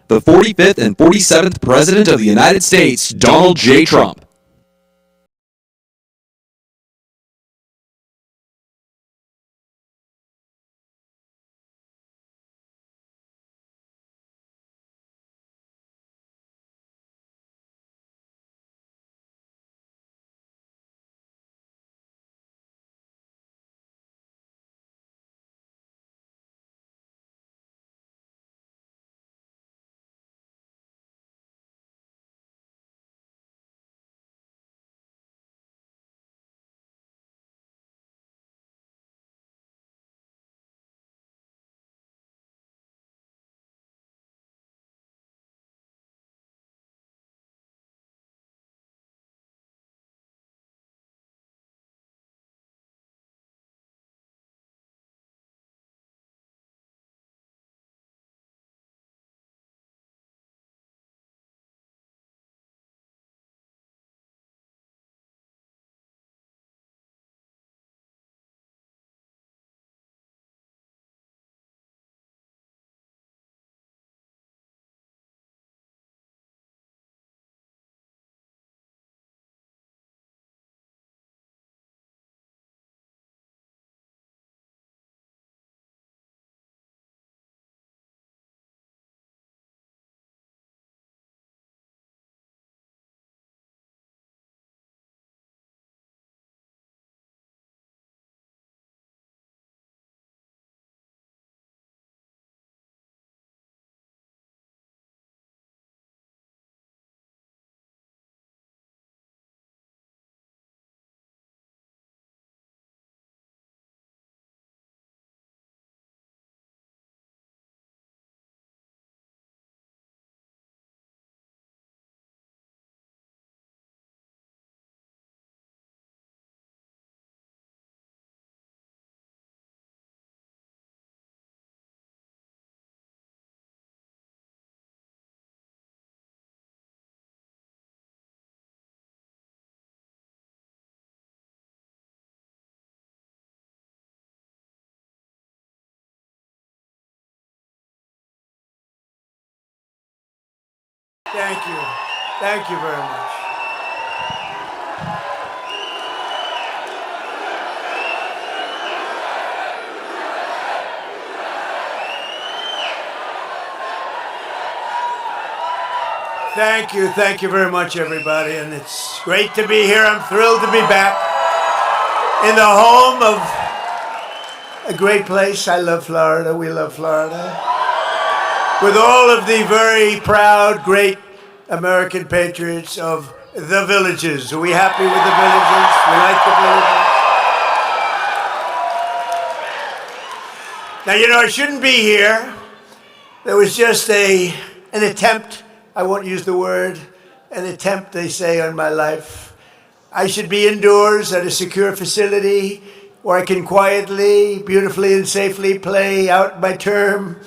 the 45th and 47th President of the United States, Donald J. Trump. Thank you. Thank you very much. Thank you very much, everybody, and it's great to be here. I'm thrilled to be back in the home of a great place. I love Florida. We love Florida. With all of the very proud, great American patriots of the villages. Are we happy with the villages? We like the villages? Now, you know, I shouldn't be here. There was just an attempt, I won't use the word, an attempt, they say, on my life. I should be indoors at a secure facility where I can quietly, beautifully, and safely play out my term,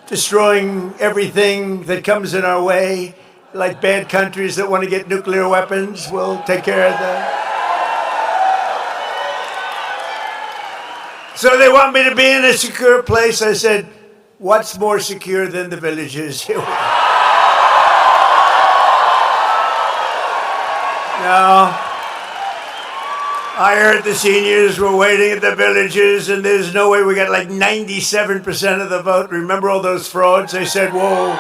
destroying everything that comes in our way, like bad countries that want to get nuclear weapons. We'll take care of that. So they want me to be in a secure place. I said, what's more secure than the villages? Here we go. Now, I heard the seniors were waiting at the villages, and there's no way we got like 97% of the vote. Remember all those frauds? They said, whoa.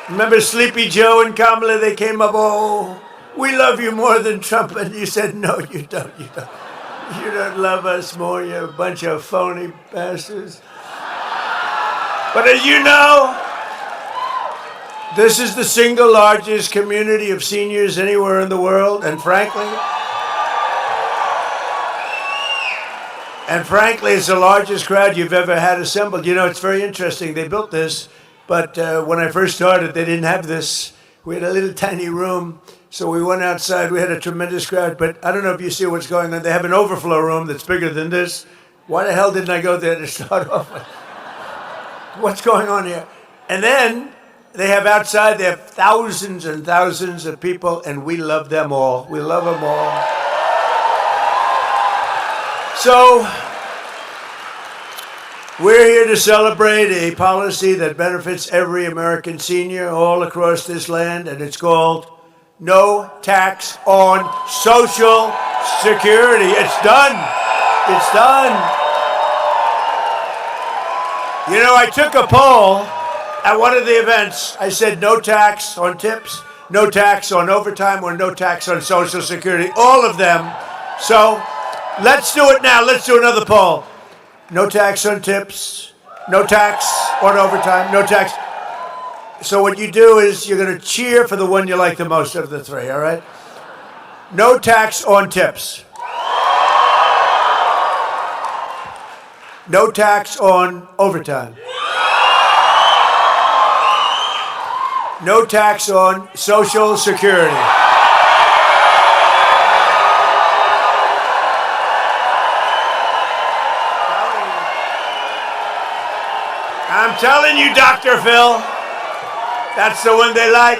Remember Sleepy Joe and Kamala? They came up, oh, we love you more than Trump. And you said, no, you don't. You don't love us more, you bunch of phony bastards. But as you know, this is the single largest community of seniors anywhere in the world, and frankly, it's the largest crowd you've ever had assembled. You know, it's very interesting. They built this, but when I first started, they didn't have this. We had a little tiny room, so we went outside. We had a tremendous crowd, but I don't know if you see what's going on. They have an overflow room that's bigger than this. Why the hell didn't I go there to start off with? What's going on here? And then they have outside, they have thousands and thousands of people, and we love them all. We love them all. So We're here to celebrate a policy that benefits every American senior all across this land, and it's called No Tax on Social Security. It's done. It's done. You know, I took a poll at one of the events. I said no tax on tips, no tax on overtime, or no tax on Social Security. All of them. So let's do it now. Let's do another poll. No tax on tips, no tax on overtime, no tax. So what you do is you're going to cheer for the one you like the most of the three, all right? No tax on tips. No tax on overtime. No tax on Social Security. I'm telling you, Dr. Phil, that's the one they like.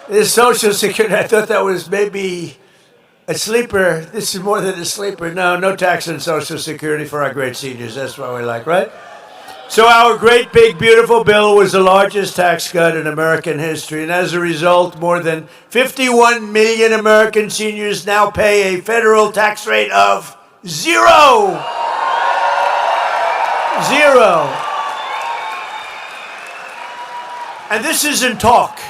This Social Security, I thought that was maybe a sleeper. This is more than a sleeper. No tax on Social Security for our great seniors. That's what we like, right? So our great, big, beautiful bill was the largest tax cut in American history. And as a result, more than 51 million American seniors now pay a federal tax rate of zero. And this isn't talk.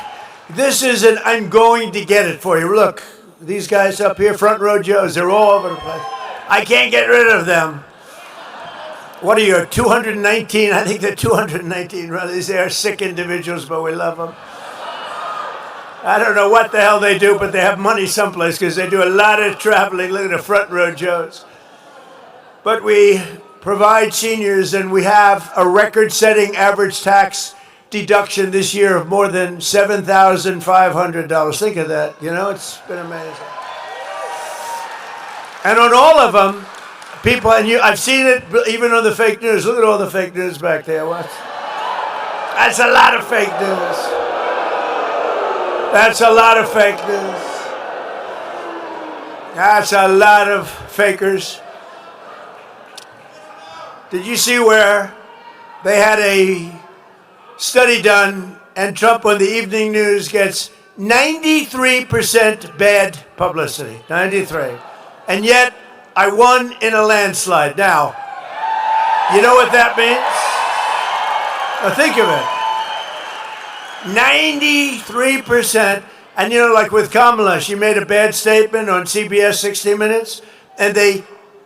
This isn't, I'm going to get it for you. Look, these guys up here, front row Joes, they're all over the place. I can't get rid of them. What are you, 219? I think they're 219 brothers. They are sick individuals, but we love them. I don't know what the hell they do, but they have money someplace because they do a lot of traveling. Look at the front row Joes. But we provide seniors, and we have a record-setting average tax deduction this year of more than $7,500. Think of that. You know, it's been amazing. And on all of them, people, and I've seen it even on the fake news. Look at all the fake news back there. What? That's a lot of fake news. That's a lot of fake news. That's a lot of fakers. Did you see where they had a study done, and Trump on the evening news gets 93% bad publicity, 93. And yet, I won in a landslide. Now, you know what that means? Now think of it. 93%. And you know, like with Kamala, she made a bad statement on CBS 60 Minutes, and they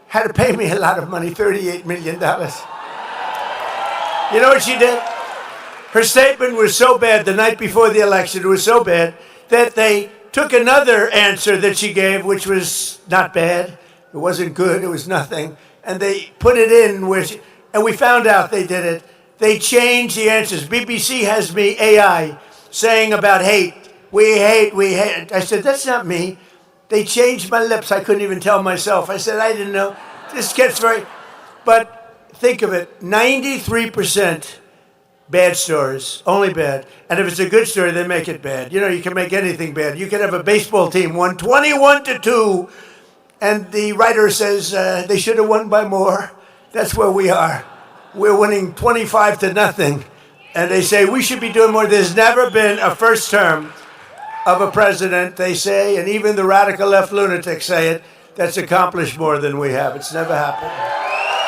had to pay me a lot of money, $38 million. You know what she did? Her statement was so bad the night before the election, it was so bad, that they took another answer that she gave, which was not bad. It wasn't good. It was nothing. And they put it in, and we found out they did it. They changed the answers. BBC has me, AI, saying about hate. We hate. I said, that's not me. They changed my lips. I couldn't even tell myself. I said, I didn't know. This gets very... But think of it, 93%. Bad stories, only bad. And if it's a good story, they make it bad. You know, you can make anything bad. You can have a baseball team won 21-2, and the writer says they should have won by more. That's where we are. We're winning 25-0, and they say we should be doing more. There's never been a first term of a president, they say, and even the radical left lunatics say it, that's accomplished more than we have. It's never happened.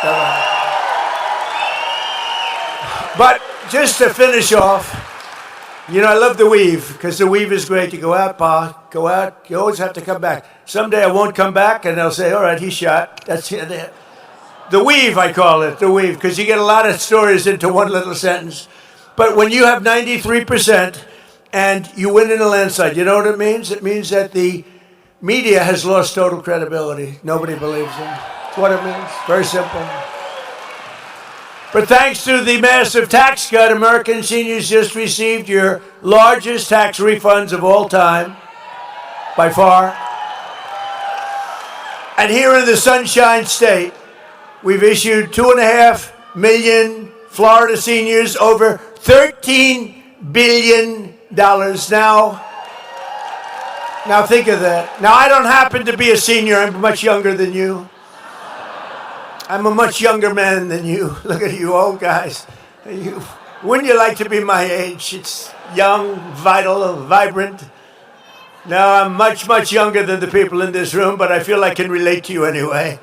Never happened. But just to finish off, you know, I love the weave, because the weave is great. You go out, Pa, go out. You always have to come back. Someday I won't come back, and they'll say, all right, he's shot. That's it. The weave, I call it, the weave, because you get a lot of stories into one little sentence. But when you have 93% and you win in a landslide, you know what it means? It means that the media has lost total credibility. Nobody believes them. That's what it means. Very simple. But thanks to the massive tax cut, American seniors just received your largest tax refunds of all time, by far. And here in the Sunshine State, we've issued 2.5 million Florida seniors over $13 billion. Now think of that. Now, I don't happen to be a senior. I'm much younger than you. I'm a much younger man than you. Look at you old guys. Wouldn't you like to be my age? It's young, vital, vibrant. Now, I'm much, much younger than the people in this room, but I feel I can relate to you anyway.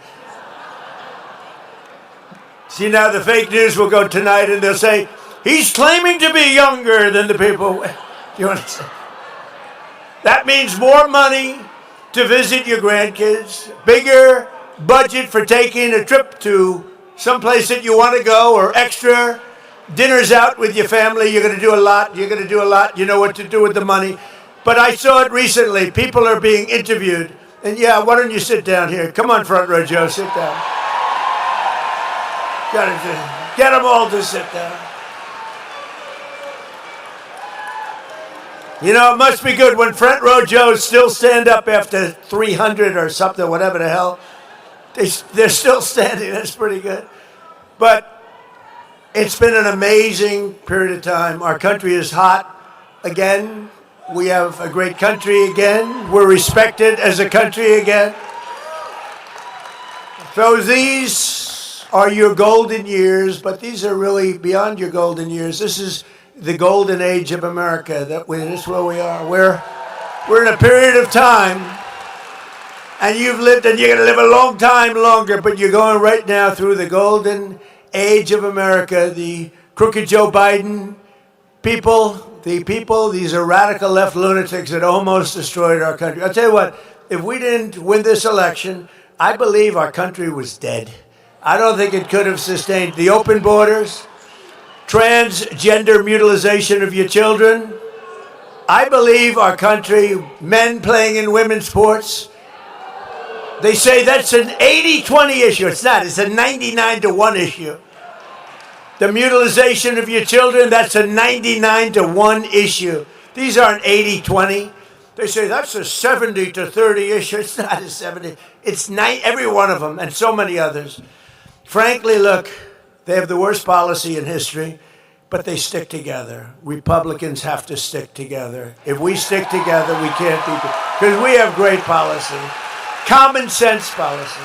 See, now the fake news will go tonight and they'll say, he's claiming to be younger than the people. Do you understand? That means more money to visit your grandkids, bigger budget for taking a trip to someplace that you want to go, or extra dinners out with your family. You're going to do a lot. You're going to do a lot. You know what to do with the money. But I saw it recently. People are being interviewed. And yeah, why don't you sit down here? Come on, front row, Joe. Sit down. Get them all to sit down. You know, it must be good when front row Joes still stand up after 300 or something, whatever the hell. They're still standing. That's pretty good. But it's been an amazing period of time. Our country is hot again. We have a great country again. We're respected as a country again. So these are your golden years, but these are really beyond your golden years. This is the golden age of America. This is where we are. We're in a period of time, and you've lived, and you're going to live a long time longer, but you're going right now through the golden age of America. The crooked Joe Biden people, these are radical left lunatics that almost destroyed our country. I'll tell you what, if we didn't win this election, I believe our country was dead. I don't think it could have sustained the open borders, transgender mutilization of your children. I believe our country, men playing in women's sports, they say that's an 80-20 issue. It's not. It's a 99-1 issue. The mutilization of your children, that's a 99-1 issue. These aren't 80-20. They say that's a 70-30 issue. It's not a 70. It's every one of them, and so many others. Frankly, look, they have the worst policy in history, but they stick together. Republicans have to stick together. If we stick together, we can't be, because we have great policy, common sense policy.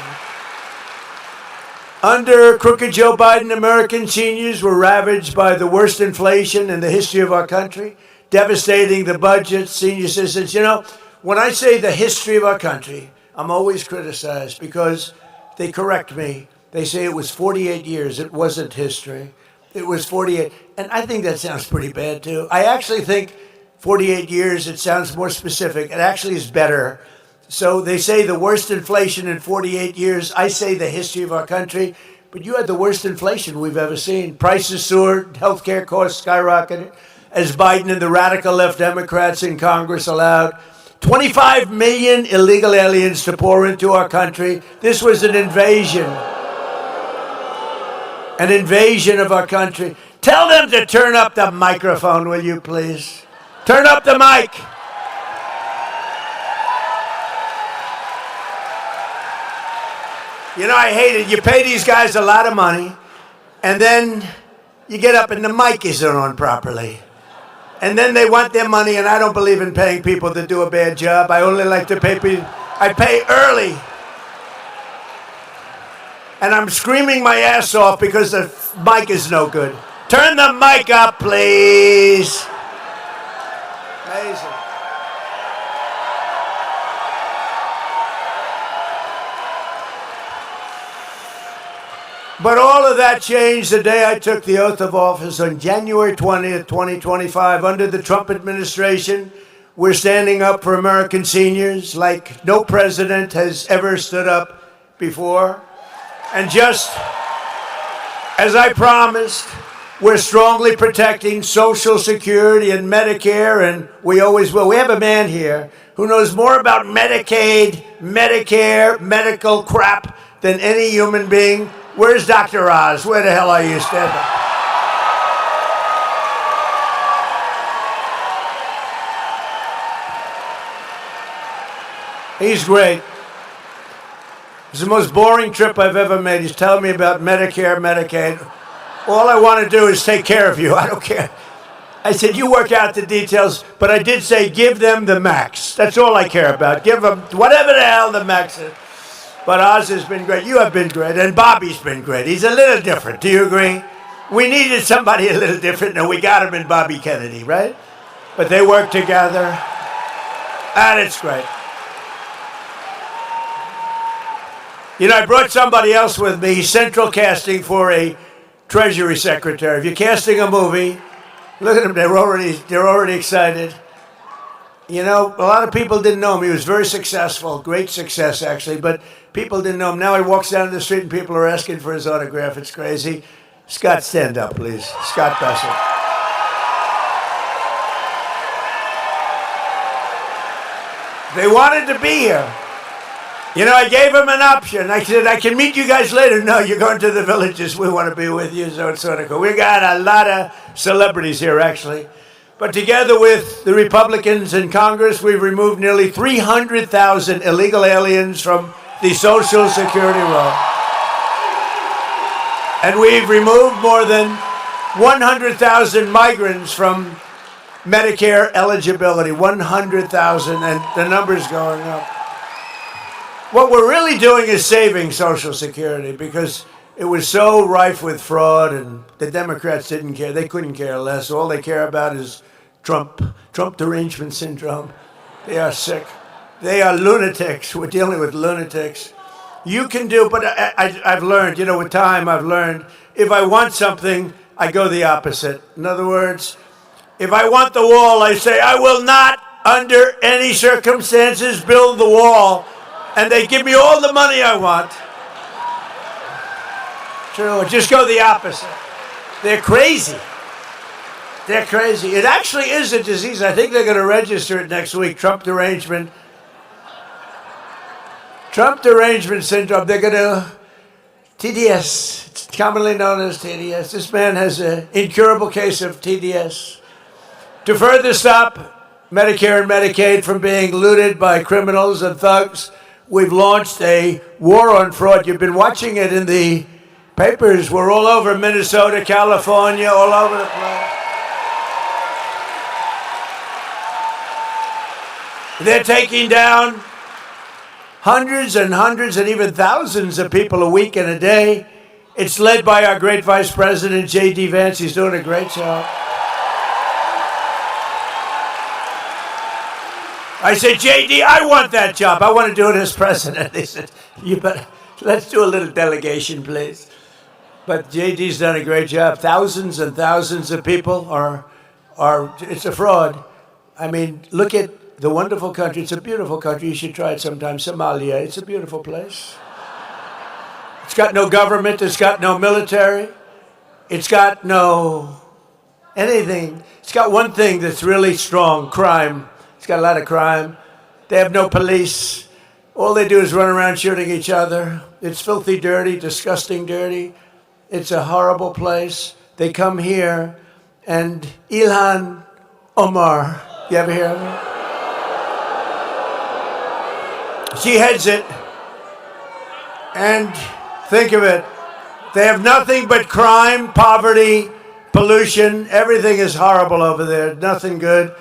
Under crooked Joe Biden, American seniors were ravaged by the worst inflation in the history of our country, devastating the budget, senior citizens. You know, when I say the history of our country, I'm always criticized because they correct me. They say it was 48 years. It wasn't history. It was 48. And I think that sounds pretty bad, too. I actually think 48 years, it sounds more specific. It actually is better. So they say the worst inflation in 48 years. I say the history of our country. But you had the worst inflation we've ever seen. Prices soared, healthcare costs skyrocketed, as Biden and the radical left Democrats in Congress allowed 25 million illegal aliens to pour into our country. This was an invasion of our country. Tell them to turn up the microphone, will you please? Turn up the mic. You know, I hate it. You pay these guys a lot of money, and then you get up and the mic isn't on properly. And then they want their money, and I don't believe in paying people to do a bad job. I only like to pay people. I pay early. And I'm screaming my ass off because the mic is no good. Turn the mic up, please. Amazing. But all of that changed the day I took the oath of office on January 20th, 2025. Under the Trump administration, we're standing up for American seniors like no president has ever stood up before. And just as I promised, we're strongly protecting Social Security and Medicare, and we always will. We have a man here who knows more about Medicaid, Medicare, medical crap than any human being. Where's Dr. Oz? Where the hell are you? Stand up. He's great. It's the most boring trip I've ever made. He's telling me about Medicare, Medicaid. All I want to do is take care of you. I don't care. I said, you work out the details, but I did say give them the max. That's all I care about. Give them whatever the hell the max is. But Oz has been great. You have been great. And Bobby's been great. He's a little different. Do you agree? We needed somebody a little different, and we got him in Bobby Kennedy, right? But they work together, and it's great. You know, I brought somebody else with me. He's central casting for a Treasury Secretary. If you're casting a movie, look at them. They're already excited. You know, a lot of people didn't know him. He was very successful, great success, actually, but people didn't know him. Now he walks down the street and people are asking for his autograph. It's crazy. Scott, stand up, please. Scott Bessel. They wanted to be here. You know, I gave him an option. I said, I can meet you guys later. No, you're going to the villages. We want to be with you, so it's sort of cool. We got a lot of celebrities here, actually. But together with the Republicans in Congress, we've removed nearly 300,000 illegal aliens from the Social Security roll. And we've removed more than 100,000 migrants from Medicare eligibility. 100,000, and the number's going up. What we're really doing is saving Social Security because it was so rife with fraud, and the Democrats didn't care. They couldn't care less. All they care about is Trump derangement syndrome. They are sick. They are lunatics. We're dealing with lunatics. You can do, but I've learned, you know, with time I've learned, if I want something, I go the opposite. In other words, if I want the wall, I say, I will not, under any circumstances, build the wall. And they give me all the money I want. True, just go the opposite. They're crazy. They're crazy. It actually is a disease. I think they're going to register it next week. Trump derangement syndrome. They're going to, TDS. It's commonly known as TDS. This man has an incurable case of TDS. To further stop Medicare and Medicaid from being looted by criminals and thugs, we've launched a war on fraud. You've been watching it in the papers. We're all over Minnesota, California, all over the place. They're taking down hundreds and hundreds and even thousands of people a week and a day. It's led by our great Vice President, J.D. Vance. He's doing a great job. I said, J.D., I want that job. I want to do it as president. They said, you better, let's do a little delegation, please. But J.D.'s done a great job. Thousands and thousands of people are, it's a fraud. I mean, look at the wonderful country. It's a beautiful country. You should try it sometime. Somalia, it's a beautiful place. It's got no government. It's got no military. It's got no anything. It's got one thing that's really strong, crime. It's got a lot of crime. They have no police. All they do is run around shooting each other. It's filthy dirty, disgusting dirty. It's a horrible place. They come here, and Ilhan Omar, you ever hear of her? She heads it. And think of it. They have nothing but crime, poverty, pollution. Everything is horrible over there. Nothing good.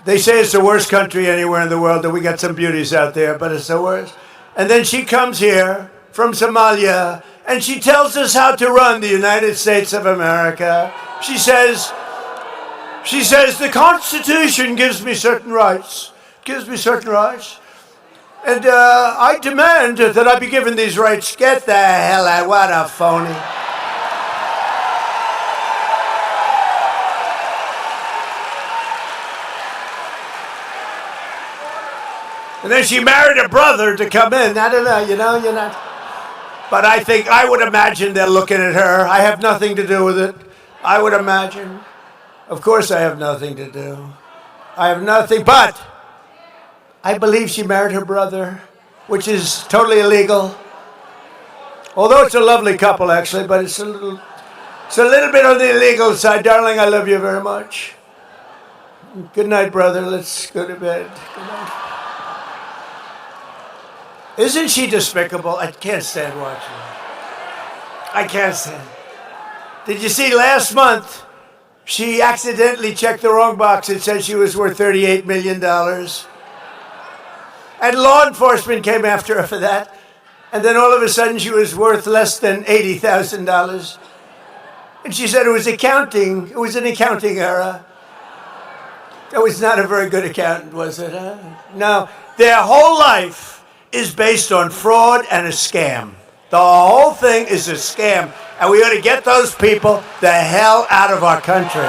They say it's the worst country anywhere in the world, that we got some beauties out there, but it's the worst. And then she comes here from Somalia, and she tells us how to run the United States of America. She says, the Constitution gives me certain rights. And I demand that I be given these rights. Get the hell out. What a phony. And then she married a brother to come in. I don't know, you're not. But I would imagine they're looking at her. I have nothing to do with it. I would imagine. Of course I have nothing to do. I have nothing, but I believe she married her brother, which is totally illegal. Although it's a lovely couple, actually, but it's a little bit on the illegal side. Darling, I love you very much. Good night, brother. Let's go to bed. Good night. Isn't she despicable? I can't stand watching her. I can't stand. Did you see last month, she accidentally checked the wrong box. It said she was worth $38 million. And law enforcement came after her for that. And then all of a sudden she was worth less than $80,000. And she said it was accounting. It was an accounting error. That was not a very good accountant, was it? Huh? No. Their whole life is based on fraud and a scam. The whole thing is a scam. And we ought to get those people the hell out of our country.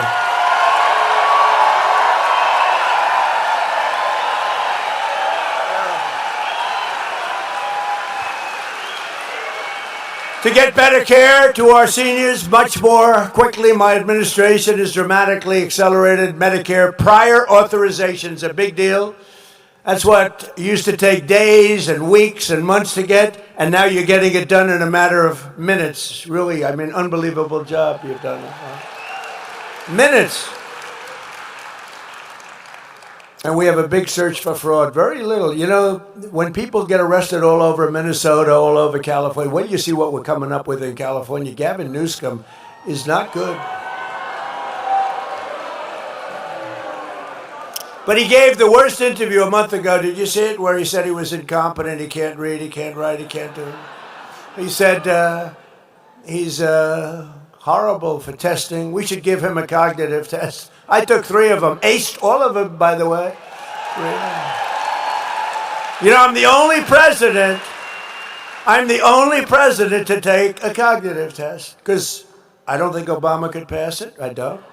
To get better care to our seniors much more quickly, my administration has dramatically accelerated Medicare prior authorization's a big deal. That's what used to take days and weeks and months to get, and now you're getting it done in a matter of minutes. Really, I mean, unbelievable job you've done. Minutes. And we have a big search for fraud. Very little. You know, when people get arrested all over Minnesota, all over California, when you see what we're coming up with in California, Gavin Newsom is not good. But he gave the worst interview a month ago. Did you see it? Where he said he was incompetent, he can't read, he can't write, he can't do it. He said he's horrible for testing. We should give him a cognitive test. I took 3 of them. Aced all of them, by the way. You know, I'm the only president to take a cognitive test. Because I don't think Obama could pass it. I don't.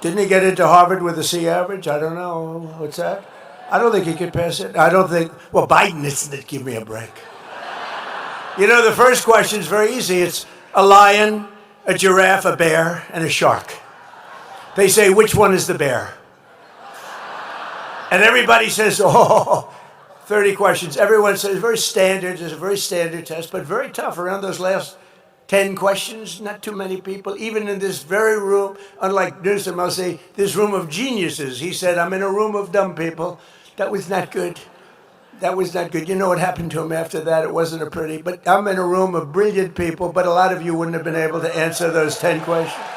Didn't he get into Harvard with a C average? I don't know. What's that? I don't think he could pass it. I don't think. Well, Biden isn't. Give me a break. You know, the first question is very easy. It's a lion, a giraffe, a bear, and a shark. They say, which one is the bear? And everybody says, 30 questions. Everyone says, very standard. It's a very standard test, but very tough. Around those last 10 questions, not too many people, even in this very room, unlike Newsom, I'll say, this room of geniuses. He said, I'm in a room of dumb people. That was not good. That was not good. You know what happened to him after that? It wasn't a pretty, but I'm in a room of brilliant people, but a lot of you wouldn't have been able to answer those 10 questions.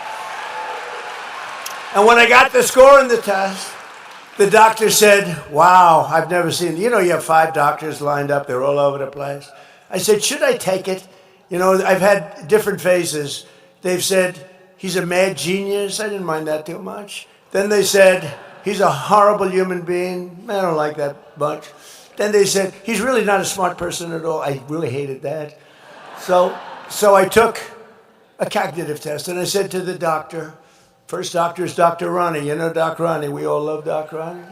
And when I got the score in the test, the doctor said, wow, I've never seen, you know, you have 5 doctors lined up. They're all over the place. I said, should I take it? You know, I've had different phases. They've said, he's a mad genius. I didn't mind that too much. Then they said, he's a horrible human being. I don't like that much. Then they said, he's really not a smart person at all. I really hated that. So I took a cognitive test, and I said to the doctor, first doctor is Dr. Ronnie. You know Doc Ronnie. We all love Doc Ronnie.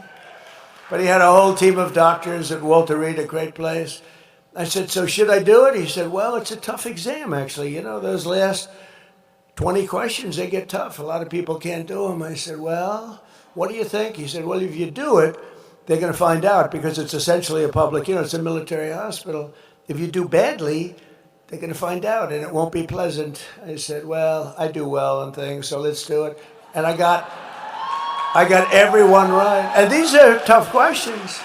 But he had a whole team of doctors at Walter Reed, a great place. I said, so should I do it? He said, well, it's a tough exam, actually. You know, those last 20 questions, they get tough. A lot of people can't do them. I said, well, what do you think? He said, well, if you do it, they're going to find out because it's essentially a public, you know, it's a military hospital. If you do badly, they're going to find out, and it won't be pleasant. I said, well, I do well on things, so let's do it. And I got everyone right. And these are tough questions.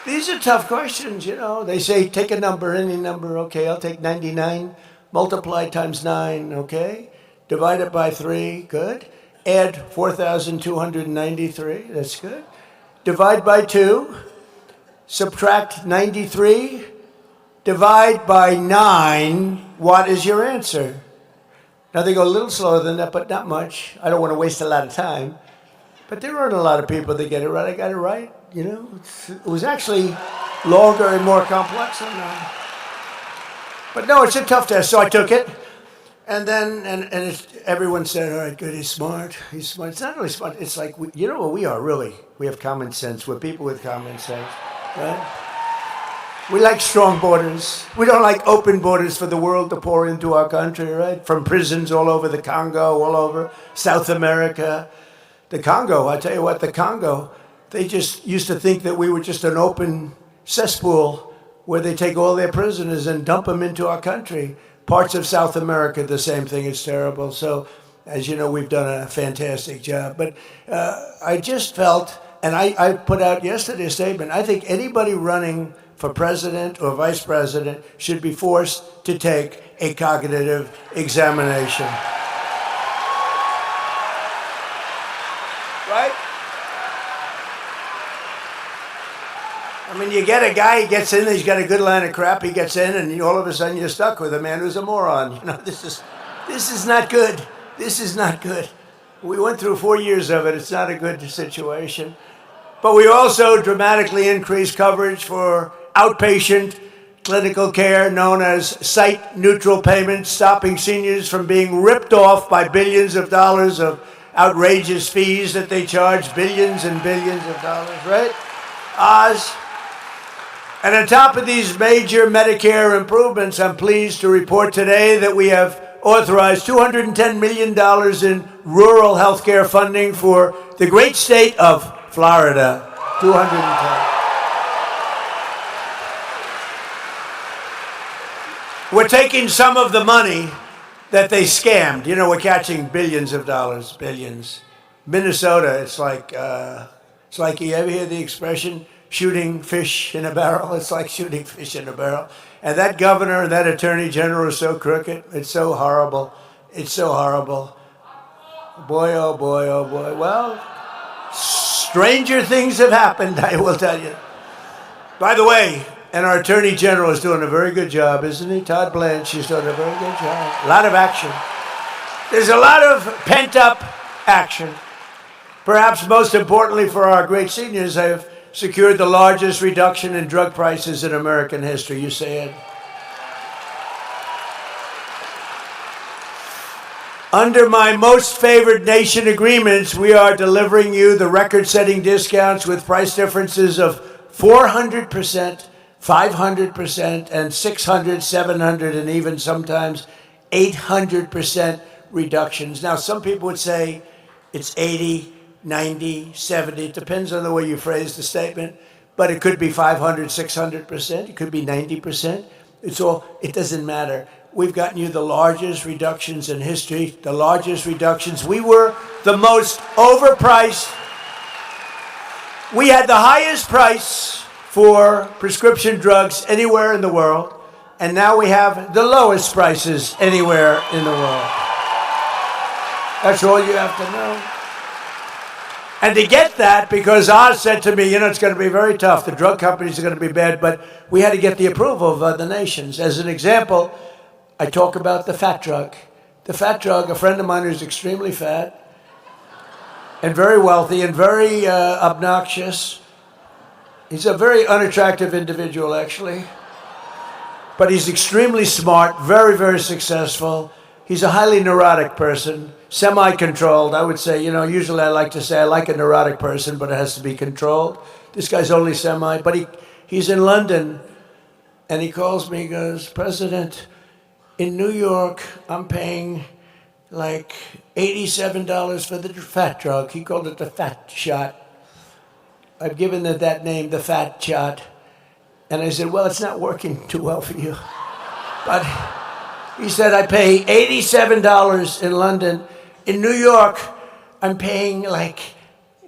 These are tough questions, you know. They say, take a number, any number. Okay, I'll take 99. Multiply times 9, okay? Divide it by 3, good. Add 4,293, that's good. Divide by 2. Subtract 93. Divide by 9. What is your answer? Now, they go a little slower than that, but not much. I don't want to waste a lot of time. But there aren't a lot of people that get it right. I got it right, you know. It was actually longer and more complex than that. But no, it's a tough test, so I took it. And then, everyone said, all right, good, he's smart. He's smart. It's not really smart. It's like, you know what we are, really? We have common sense. We're people with common sense, right? We like strong borders. We don't like open borders for the world to pour into our country, right? From prisons all over the Congo, all over South America. The Congo, I tell you what, the Congo, they just used to think that we were just an open cesspool where they take all their prisoners and dump them into our country. Parts of South America, the same thing. It's terrible. So, as you know, we've done a fantastic job. But I just felt, and I put out yesterday a statement, I think anybody running for president or vice president should be forced to take a cognitive examination. Right? I mean, you get a guy, he gets in, he's got a good line of crap, he gets in, and all of a sudden you're stuck with a man who's a moron. You know, this is not good. This is not good. We went through 4 years of it. It's not a good situation. But we also dramatically increased coverage for outpatient clinical care known as site-neutral payments, stopping seniors from being ripped off by billions of dollars of outrageous fees that they charge, billions and billions of dollars, right? Oz. And on top of these major Medicare improvements, I'm pleased to report today that we have authorized $210 million in rural health care funding for the great state of Florida. 210. We're taking some of the money that they scammed. You know, we're catching billions of dollars, billions. Minnesota, it's like you ever hear the expression, shooting fish in a barrel? It's like shooting fish in a barrel. And that governor and that attorney general are so crooked. It's so horrible. It's so horrible. Boy, oh boy, oh boy. Well, stranger things have happened, I will tell you. By the way, and our attorney general is doing a very good job, isn't he? Todd Blanche, she's doing a very good job. A lot of action. There's a lot of pent-up action. Perhaps most importantly for our great seniors, I've secured the largest reduction in drug prices in American history. You say it. Under my most favored nation agreements, we are delivering you the record-setting discounts with price differences of 400%, 500%, and 600, 700, and even sometimes 800% reductions. Now, some people would say it's 80, 90, 70. It depends on the way you phrase the statement. But it could be 500, 600%. It could be 90%. It doesn't matter. We've gotten you the largest reductions in history, the largest reductions. We were the most overpriced. We had the highest price for prescription drugs anywhere in the world, and now we have the lowest prices anywhere in the world. That's all you have to know. And to get that, because Oz said to me, you know, it's going to be very tough. The drug companies are going to be bad, but we had to get the approval of other nations. As an example, I talk about the fat drug. The fat drug, a friend of mine who's extremely fat and very wealthy and very obnoxious. He's a very unattractive individual, actually. But he's extremely smart, very, very successful. He's a highly neurotic person, semi-controlled. I would say, you know, usually I like to say I like a neurotic person, but it has to be controlled. This guy's only semi, but he's in London, and he calls me, he goes, President, in New York, I'm paying like $87 for the fat drug. He called it the fat shot. I've given it that name, the fat shot. And I said, well, it's not working too well for you. But he said, I pay $87 in London. In New York, I'm paying like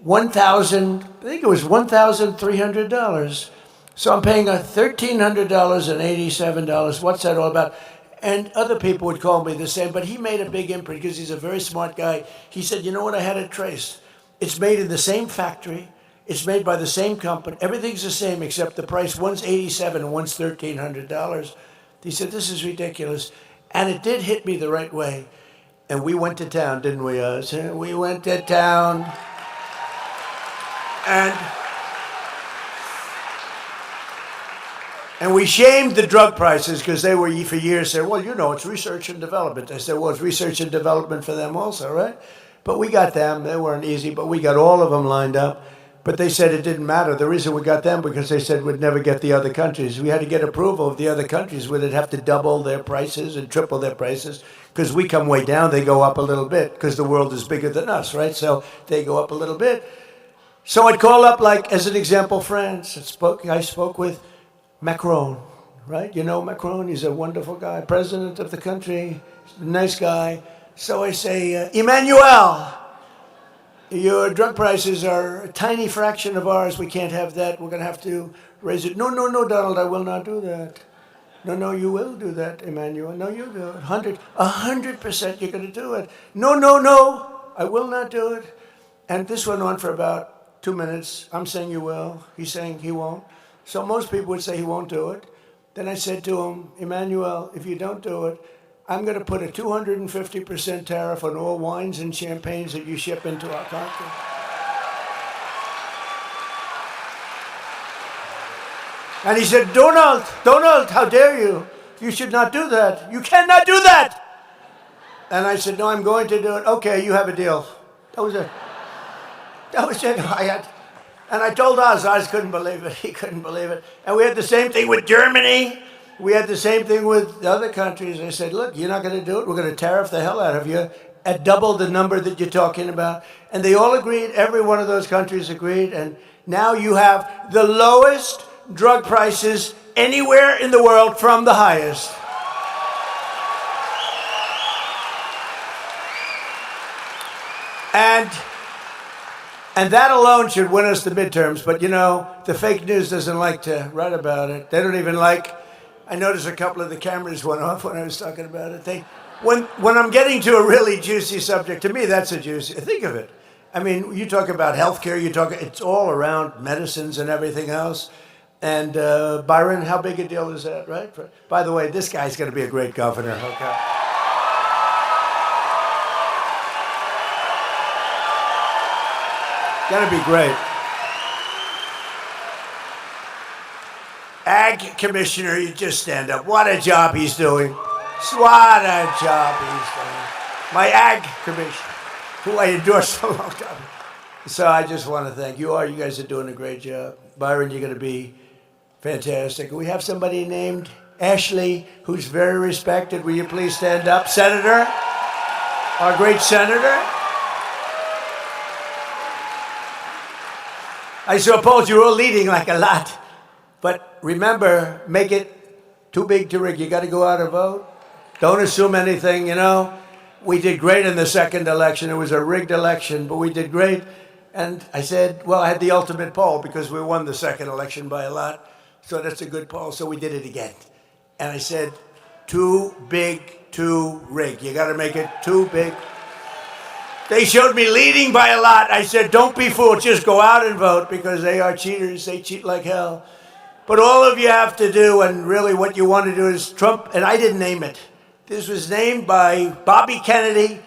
$1,300. So I'm paying $1,300 and $87. What's that all about? And other people would call me the same, but he made a big imprint because he's a very smart guy. He said, you know what, I had it traced. It's made in the same factory. It's made by the same company. Everything's the same except the price. One's $87 and one's $1,300. He said, this is ridiculous. And it did hit me the right way. And we went to town, didn't we, Oz? We went to town. And we shamed the drug prices because they were for years saying, well, you know, it's research and development. I said, well, it's research and development for them also, right? But we got them. They weren't easy, but we got all of them lined up. But they said it didn't matter. The reason we got them because they said we'd never get the other countries. We had to get approval of the other countries where they'd have to double their prices and triple their prices because we come way down, they go up a little bit because the world is bigger than us, right? So they go up a little bit. So I'd call up, like, as an example, France. I spoke with Macron, right? You know Macron, he's a wonderful guy, president of the country, nice guy. So I say, Emmanuel, your drug prices are a tiny fraction of ours. We can't have that. We're going to have to raise it. No, Donald, I will not do that. No, you will do that, Emmanuel. No, you do it. 100% you're going to do it. No, I will not do it. And this went on for about 2 minutes. I'm saying you will. He's saying he won't. So most people would say he won't do it. Then I said to him, Emmanuel, if you don't do it, I'm going to put a 250% tariff on all wines and champagnes that you ship into our country. And he said, Donald, how dare you? You should not do that. You cannot do that. And I said, no, I'm going to do it. Okay, you have a deal. That was it. That was it. And I told Oz couldn't believe it. He couldn't believe it. And we had the same thing with Germany. We had the same thing with the other countries. I said, look, you're not going to do it. We're going to tariff the hell out of you at double the number that you're talking about. And they all agreed. Every one of those countries agreed. And now you have the lowest drug prices anywhere in the world from the highest. And that alone should win us the midterms. But, you know, the fake news doesn't like to write about it. They don't even like... I noticed a couple of the cameras went off when I was talking about it. When I'm getting to a really juicy subject, to me, that's a juicy... Think of it. I mean, you talk about healthcare, it's all around medicines and everything else. And Byron, how big a deal is that, right? By the way, this guy's going to be a great governor, okay? Gonna be great. Ag Commissioner, you just stand up. What a job he's doing. What a job he's doing. My Ag Commissioner, who I endorsed for a long time. So I just want to thank you all. You guys are doing a great job. Byron, you're going to be fantastic. We have somebody named Ashley, who's very respected. Will you please stand up? Senator, our great senator. I suppose you're all leading like a lot. But remember, make it too big to rig. You got to go out and vote. Don't assume anything, you know. We did great in the second election. It was a rigged election, but we did great. And I said, well, I had the ultimate poll because we won the second election by a lot. So that's a good poll. So we did it again. And I said, too big to rig. You got to make it too big. They showed me leading by a lot. I said, don't be fooled. Just go out and vote because they are cheaters. They cheat like hell. But all of you have to do, and really what you want to do is Trump, and I didn't name it. This was named by Bobby Kennedy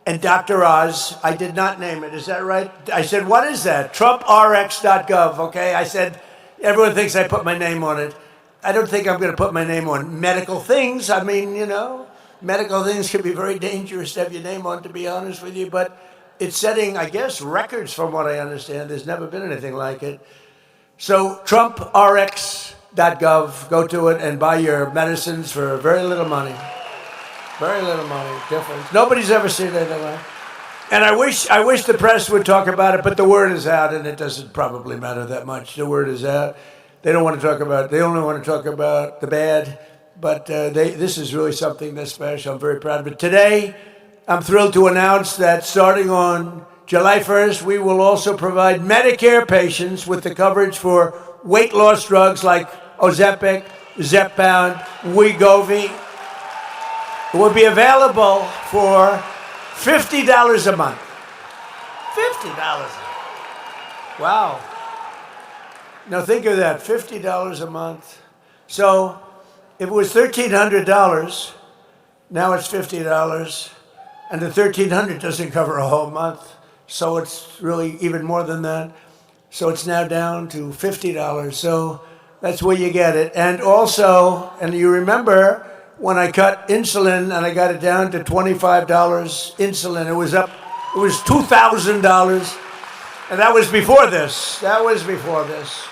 and Dr. Oz. I did not name it. Is that right? I said, what is that? TrumpRx.gov, okay? I said, everyone thinks I put my name on it. I don't think I'm going to put my name on medical things. I mean, you know. Medical things can be very dangerous to have your name on, to be honest with you, but it's setting, I guess, records from what I understand. There's never been anything like it. So TrumpRx.gov, go to it and buy your medicines for very little money. Very little money, difference. Nobody's ever seen anything like it. And I wish the press would talk about it, but the word is out, and it doesn't probably matter that much. The word is out. They don't want to talk about it. They only want to talk about the bad. But this is really something that's special. I'm very proud of it. Today, I'm thrilled to announce that starting on July 1st, we will also provide Medicare patients with the coverage for weight loss drugs like Ozempic, Zepbound, Wegovy. It will be available for $50 a month. $50. Wow. Now think of that, $50 a month. So if it was $1,300, now it's $50, and the $1,300 doesn't cover a whole month, so it's really even more than that. So it's now down to $50, so that's where you get it. And also, and you remember when I cut insulin and I got it down to $25 insulin, it was $2,000, and that was before this. That was before this.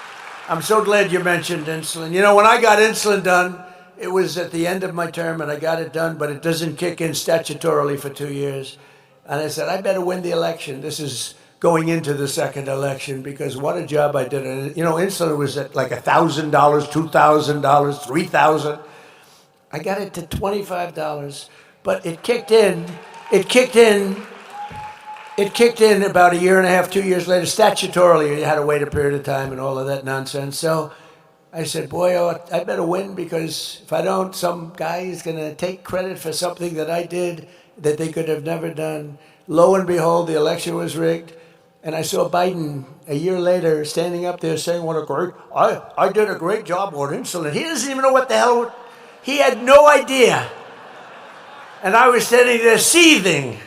I'm so glad you mentioned insulin. You know, when I got insulin done, it was at the end of my term, and I got it done, but it doesn't kick in statutorily for 2 years. And I said, I better win the election. This is going into the second election, because what a job I did. And, you know, insulin was at like $1,000, $2,000, $3,000. I got it to $25, but it kicked in about a year and a half, 2 years later. Statutorily, you had to wait a period of time and all of that nonsense. So I said, boy, I better win, because if I don't, some guy is going to take credit for something that I did that they could have never done. Lo and behold, the election was rigged. And I saw Biden a year later standing up there saying, I did a great job on insulin. He doesn't even know what the hell, he had no idea. And I was standing there seething.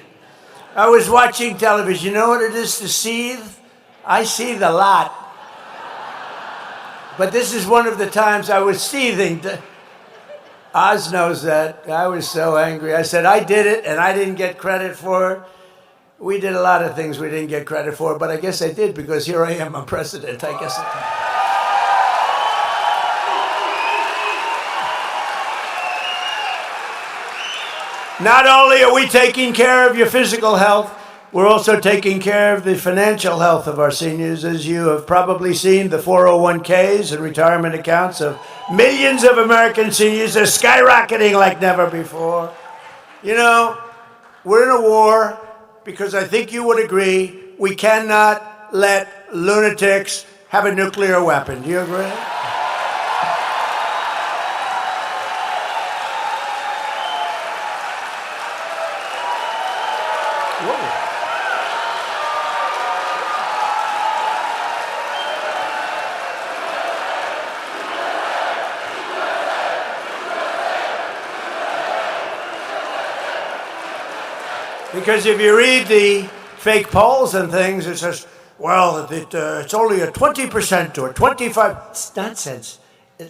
I was watching television. You know what it is to seethe? I seethe a lot. But this is one of the times I was seething. Oz knows that. I was so angry. I said, I did it, and I didn't get credit for it. We did a lot of things we didn't get credit for, but I guess I did because here I am, I'm president. I guess Not only are we taking care of your physical health, we're also taking care of the financial health of our seniors. As you have probably seen, the 401ks and retirement accounts of millions of American seniors are skyrocketing like never before. You know, we're in a war because I think you would agree we cannot let lunatics have a nuclear weapon. Do you agree? Because if you read the fake polls and things, it says, well, it's only a 20% or 25%. It's nonsense.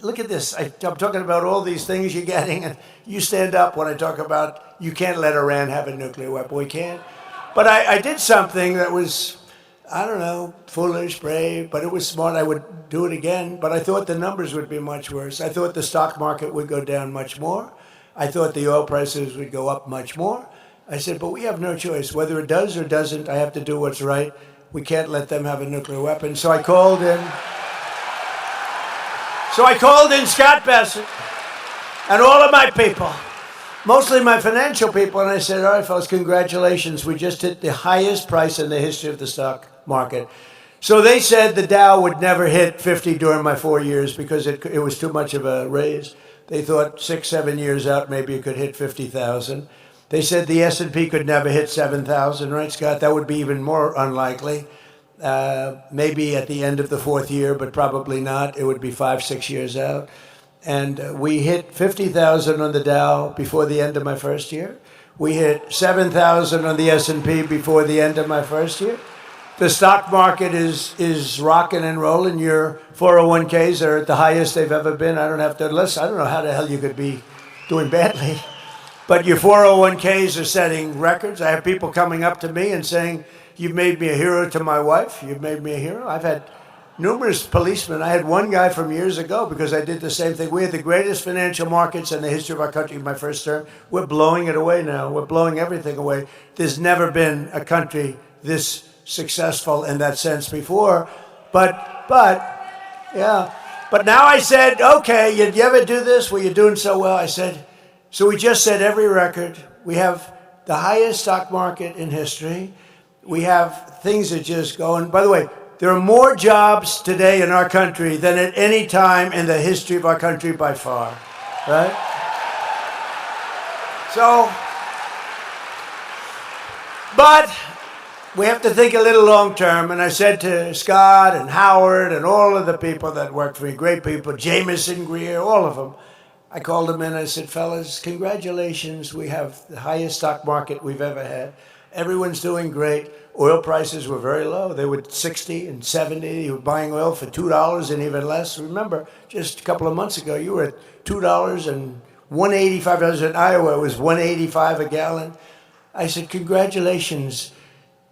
Look at this. I'm talking about all these things you're getting, and you stand up when I talk about you can't let Iran have a nuclear weapon. We can't. But I did something that was, I don't know, foolish, brave, but it was smart. I would do it again. But I thought the numbers would be much worse. I thought the stock market would go down much more. I thought the oil prices would go up much more. I said, but we have no choice. Whether it does or doesn't, I have to do what's right. We can't let them have a nuclear weapon. So I called in Scott Bassett and all of my people, mostly my financial people, and I said, all right, fellas, congratulations. We just hit the highest price in the history of the stock market. So they said the Dow would never hit 50 during my 4 years because it was too much of a raise. They thought 6, 7 years out, maybe it could hit 50,000. They said the S&P could never hit 7,000, right, Scott? That would be even more unlikely. Maybe at the end of the 4th year, but probably not. It would be 5, 6 years out. And we hit 50,000 on the Dow before the end of my first year. We hit 7,000 on the S&P before the end of my first year. The stock market is rocking and rolling. Your 401ks are at the highest they've ever been. I don't know how the hell you could be doing badly. But your 401ks are setting records. I have people coming up to me and saying, you've made me a hero to my wife. You've made me a hero. I've had numerous policemen. I had one guy from years ago because I did the same thing. We had the greatest financial markets in the history of our country in my first term. We're blowing it away now. We're blowing everything away. There's never been a country this successful in that sense before. But now I said, okay, you ever do this? Well, you're doing so well. I said, so we just set every record. We have the highest stock market in history. We have things that just go. And by the way, there are more jobs today in our country than at any time in the history of our country by far, right? So, but we have to think a little long term. And I said to Scott and Howard and all of the people that work for me, great people, Jameson, Greer, all of them, I called them in and I said, fellas, congratulations. We have the highest stock market we've ever had. Everyone's doing great. Oil prices were very low. They were 60 and 70. You were buying oil for $2 and even less. Remember, just a couple of months ago, you were at $2 and $1.85. In Iowa, it was $1.85 a gallon. I said, congratulations.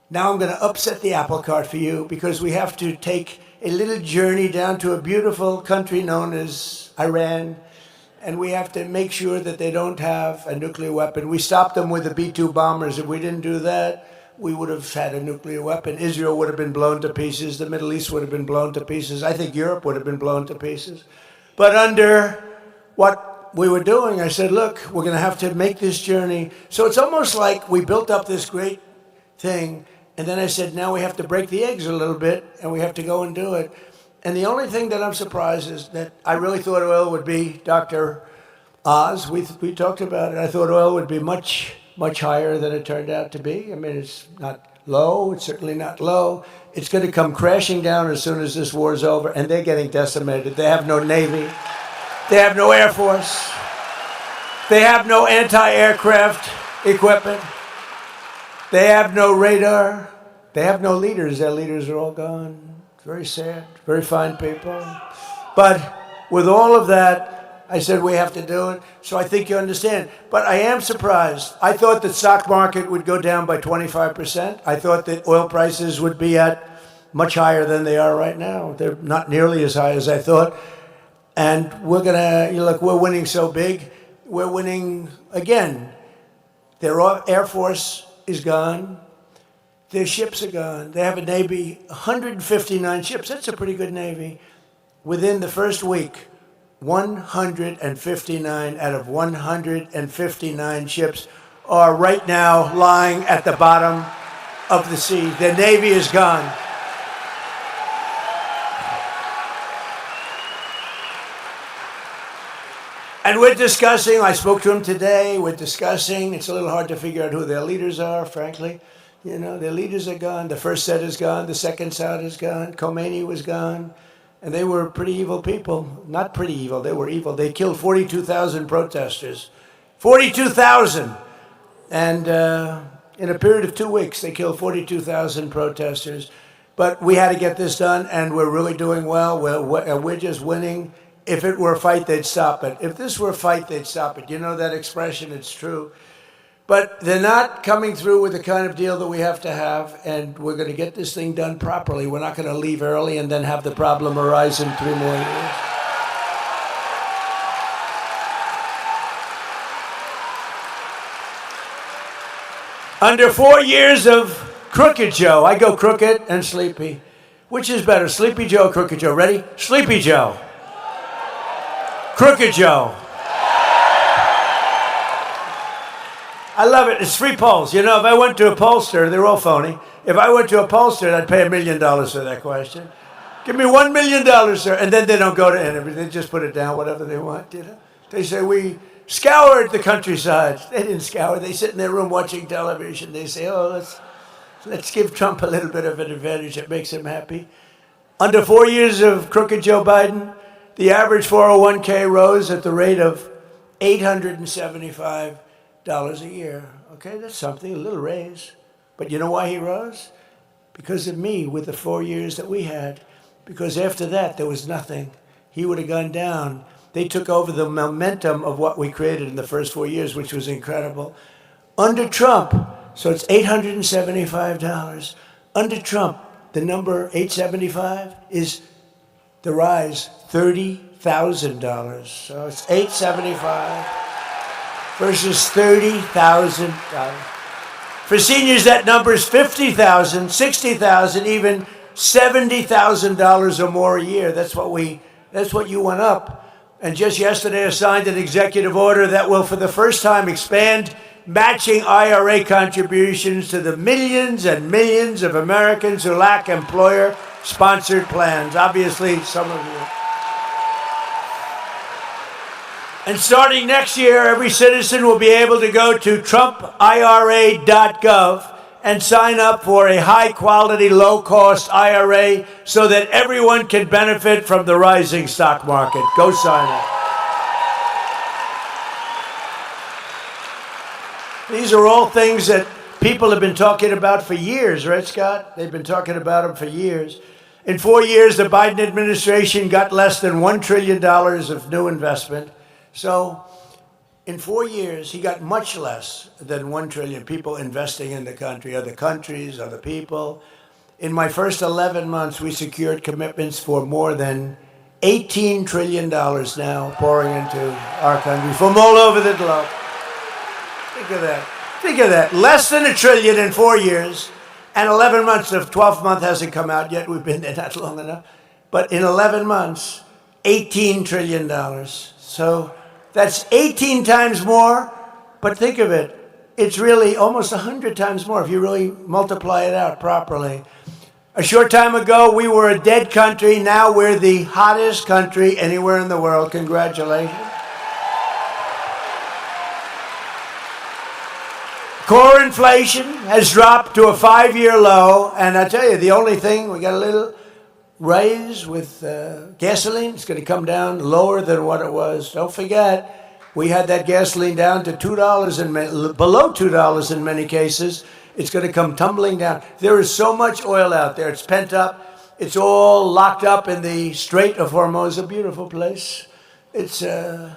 Now I'm going to upset the apple cart for you because we have to take a little journey down to a beautiful country known as Iran. And we have to make sure that they don't have a nuclear weapon. We stopped them with the B-2 bombers. If we didn't do that, we would have had a nuclear weapon. Israel would have been blown to pieces. The Middle East would have been blown to pieces. I think Europe would have been blown to pieces. But under what we were doing, I said, look, we're going to have to make this journey. So it's almost like we built up this great thing. And then I said, now we have to break the eggs a little bit, and we have to go and do it. And the only thing that I'm surprised is that I really thought oil would be, Dr. Oz, we talked about it. I thought oil would be much, much higher than it turned out to be. I mean, it's not low. It's certainly not low. It's going to come crashing down as soon as this war is over, and they're getting decimated. They have no Navy. They have no Air Force. They have no anti-aircraft equipment. They have no radar. They have no leaders. Their leaders are all gone. It's very sad. Very fine people. But with all of that, I said we have to do it. So I think you understand. But I am surprised. I thought the stock market would go down by 25%. I thought that oil prices would be at much higher than they are right now. They're not nearly as high as I thought. And we're going to, look, we're winning so big. We're winning again. Their Air Force is gone. Their ships are gone. They have a Navy, 159 ships. That's a pretty good Navy. Within the first week, 159 out of 159 ships are right now lying at the bottom of the sea. Their Navy is gone. And we're discussing, I spoke to him today, we're discussing, it's a little hard to figure out who their leaders are, frankly. You know, their leaders are gone. The first set is gone. The second set is gone. Khomeini was gone. And they were pretty evil people. Not pretty evil, they were evil. They killed 42,000 protesters. 42,000! And in a period of 2 weeks, they killed 42,000 protesters. But we had to get this done, and we're really doing well. We're just winning. If it were a fight, they'd stop it. If this were a fight, they'd stop it. You know that expression, it's true. But they're not coming through with the kind of deal that we have to have, and we're going to get this thing done properly. We're not going to leave early and then have the problem arise in 3 more years. Under 4 years of Crooked Joe, I go crooked and sleepy. Which is better, Sleepy Joe or Crooked Joe? Ready? Sleepy Joe. Crooked Joe. I love it. It's free polls. You know, if I went to a pollster, they're all phony. If I went to a pollster, I'd pay $1 million for that question. Give me $1 million, sir. And then they don't go to interview. They just put it down, whatever they want, you know. They say, we scoured the countryside. They didn't scour. They sit in their room watching television. They say, oh, let's give Trump a little bit of an advantage that makes him happy. Under 4 years of crooked Joe Biden, the average 401k rose at the rate of $875 a year. Okay, that's something, a little raise. But you know why he rose? Because of me with the 4 years that we had. Because after that, there was nothing. He would have gone down. They took over the momentum of what we created in the first 4 years, which was incredible. Under Trump, so it's $875. Under Trump, the number 875 is the rise, $30,000. So it's 875 versus $30,000. For seniors, that number is $50,000, $60,000, even $70,000 or more a year. That's what you went up. And just yesterday, I signed an executive order that will, for the first time, expand matching IRA contributions to the millions and millions of Americans who lack employer-sponsored plans. Obviously, some of you. And starting next year, every citizen will be able to go to TrumpIRA.gov and sign up for a high-quality, low-cost IRA so that everyone can benefit from the rising stock market. Go sign up. These are all things that people have been talking about for years, right, Scott? They've been talking about them for years. In 4 years, the Biden administration got less than $1 trillion of new investment. So in 4 years, he got much less than $1 trillion people investing in the country, other countries, other people. In my first 11 months, we secured commitments for more than $18 trillion now pouring into our country from all over the globe. Think of that. Think of that. Less than $1 trillion in 4 years, and 11 months. The 12th month hasn't come out yet. We've been there not long enough. But in 11 months, $18 trillion. So that's 18 times more, but think of it. It's really almost 100 times more if you really multiply it out properly. A short time ago, we were a dead country. Now we're the hottest country anywhere in the world. Congratulations. Core inflation has dropped to a 5-year low, and I tell you, the only thing, we got a little raise with gasoline. It's going to come down lower than what it was. Don't forget, we had that gasoline down to $2 and below $2 in many cases. It's going to come tumbling down. There is so much oil out there. It's pent up. It's all locked up in the Strait of Hormuz, a beautiful place. It's, I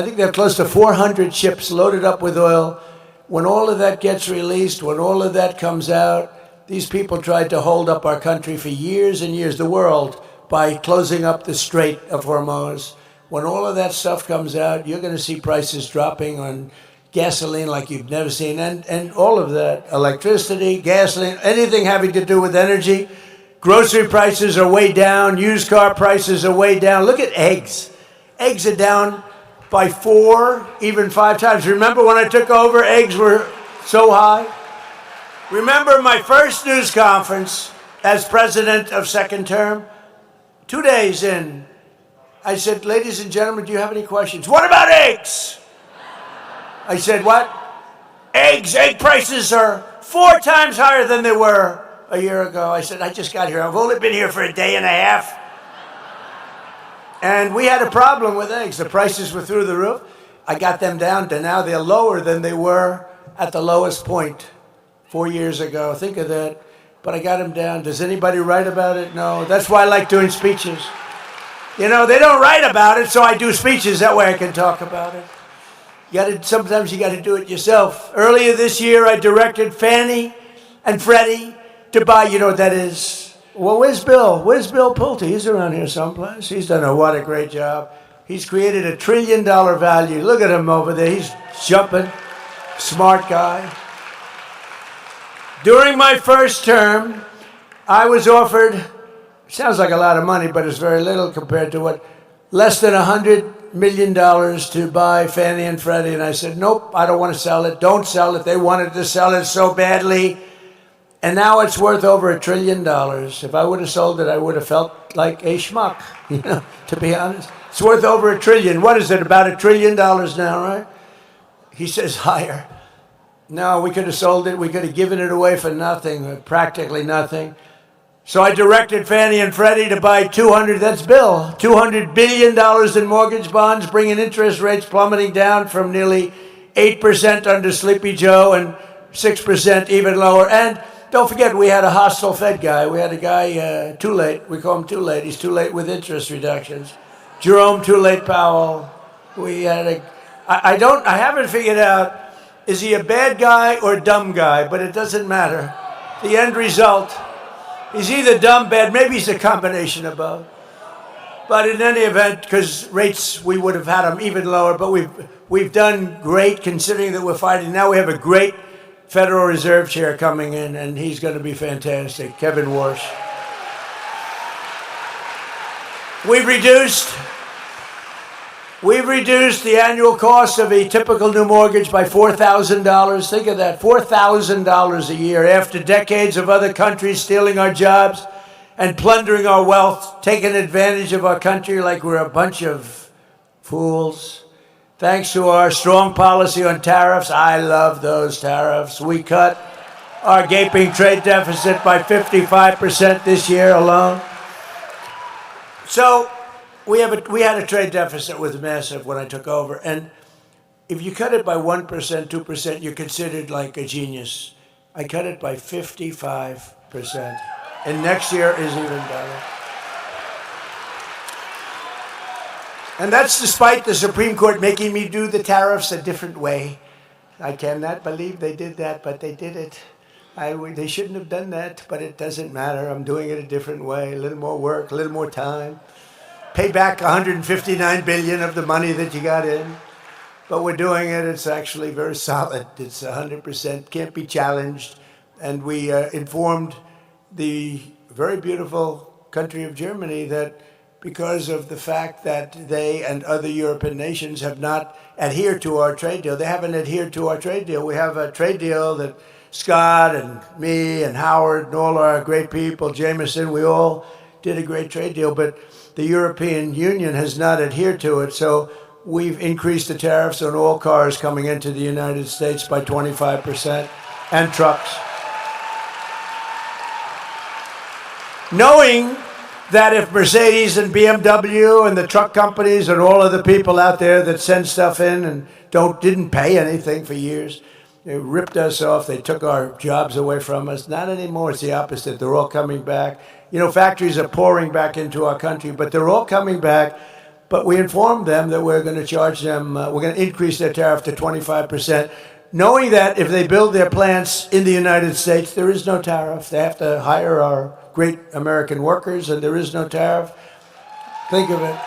think they have close to 400 ships loaded up with oil. When all of that gets released, when all of that comes out, these people tried to hold up our country for years and years, the world, by closing up the Strait of Hormuz. When all of that stuff comes out, you're going to see prices dropping on gasoline like you've never seen, and all of that, electricity, gasoline, anything having to do with energy. Grocery prices are way down. Used car prices are way down. Look at eggs. Eggs are down by 4, even 5 times. Remember when I took over, eggs were so high? Remember my first news conference as president of second term? 2 days in, I said, ladies and gentlemen, do you have any questions? What about eggs? I said, what? Eggs. Egg prices are 4 times higher than they were a year ago. I said, I just got here. I've only been here for a day and a half. And we had a problem with eggs. The prices were through the roof. I got them down to now they're lower than they were at the lowest point 4 years ago. Think of that. But I got them down. Does anybody write about it? No. That's why I like doing speeches. You know, they don't write about it, so I do speeches. That way I can talk about it. Sometimes you got to do it yourself. Earlier this year, I directed Fannie and Freddie to buy, you know what that is? Well, where's Bill? Where's Bill Pulte? He's around here someplace. He's done what a great job. He's created $1 trillion value. Look at him over there. He's jumping. Smart guy. During my first term, I was offered, sounds like a lot of money, but it's very little compared to what, less than $100 million to buy Fannie and Freddie. And I said, nope, I don't want to sell it. Don't sell it. They wanted to sell it so badly. And now it's worth over $1 trillion. If I would have sold it, I would have felt like a schmuck, you know, to be honest. It's worth over $1 trillion. What is it, about $1 trillion now, right? He says higher. No, we could have sold it. We could have given it away for nothing, practically nothing. So I directed Fannie and Freddie to buy $200 billion in mortgage bonds, bringing interest rates plummeting down from nearly 8% under Sleepy Joe and 6% even lower. And don't forget, we had a hostile Fed guy. We had a guy, too late. We call him too late. He's too late with interest reductions. Jerome Too Late Powell. We had I haven't figured out, is he a bad guy or a dumb guy? But it doesn't matter. The end result, he's either dumb, bad, maybe he's a combination of both. But in any event, because rates, we would have had them even lower, but we've done great considering that we're fighting. Now we have a great Federal Reserve Chair coming in, and he's going to be fantastic, Kevin Warsh. We've reduced the annual cost of a typical new mortgage by $4,000. Think of that, $4,000 a year after decades of other countries stealing our jobs and plundering our wealth, taking advantage of our country like we're a bunch of fools. Thanks to our strong policy on tariffs, I love those tariffs. We cut our gaping trade deficit by 55% this year alone. So we had a trade deficit was massive when I took over. And if you cut it by 1%, 2%, you're considered like a genius. I cut it by 55%. And next year is even better. And that's despite the Supreme Court making me do the tariffs a different way. I cannot believe they did that, but they did it. They shouldn't have done that, but it doesn't matter. I'm doing it a different way, a little more work, a little more time. Pay back $159 billion of the money that you got in. But we're doing it. It's actually very solid. It's 100%, can't be challenged. And we informed the very beautiful country of Germany that because of the fact that they and other European nations have not adhered to our trade deal. They haven't adhered to our trade deal. We have a trade deal that Scott and me and Howard and all our great people, Jameson, we all did a great trade deal, but the European Union has not adhered to it. So we've increased the tariffs on all cars coming into the United States by 25% and trucks. Knowing that if Mercedes and BMW and the truck companies and all of the people out there that send stuff in and didn't pay anything for years, they ripped us off, they took our jobs away from us. Not anymore, it's the opposite. They're all coming back. You know, factories are pouring back into our country, but they're all coming back. But we informed them that we're going to charge them, we're going to increase their tariff to 25%, knowing that if they build their plants in the United States, there is no tariff. They have to hire our great American workers, and there is no tariff. Think of it.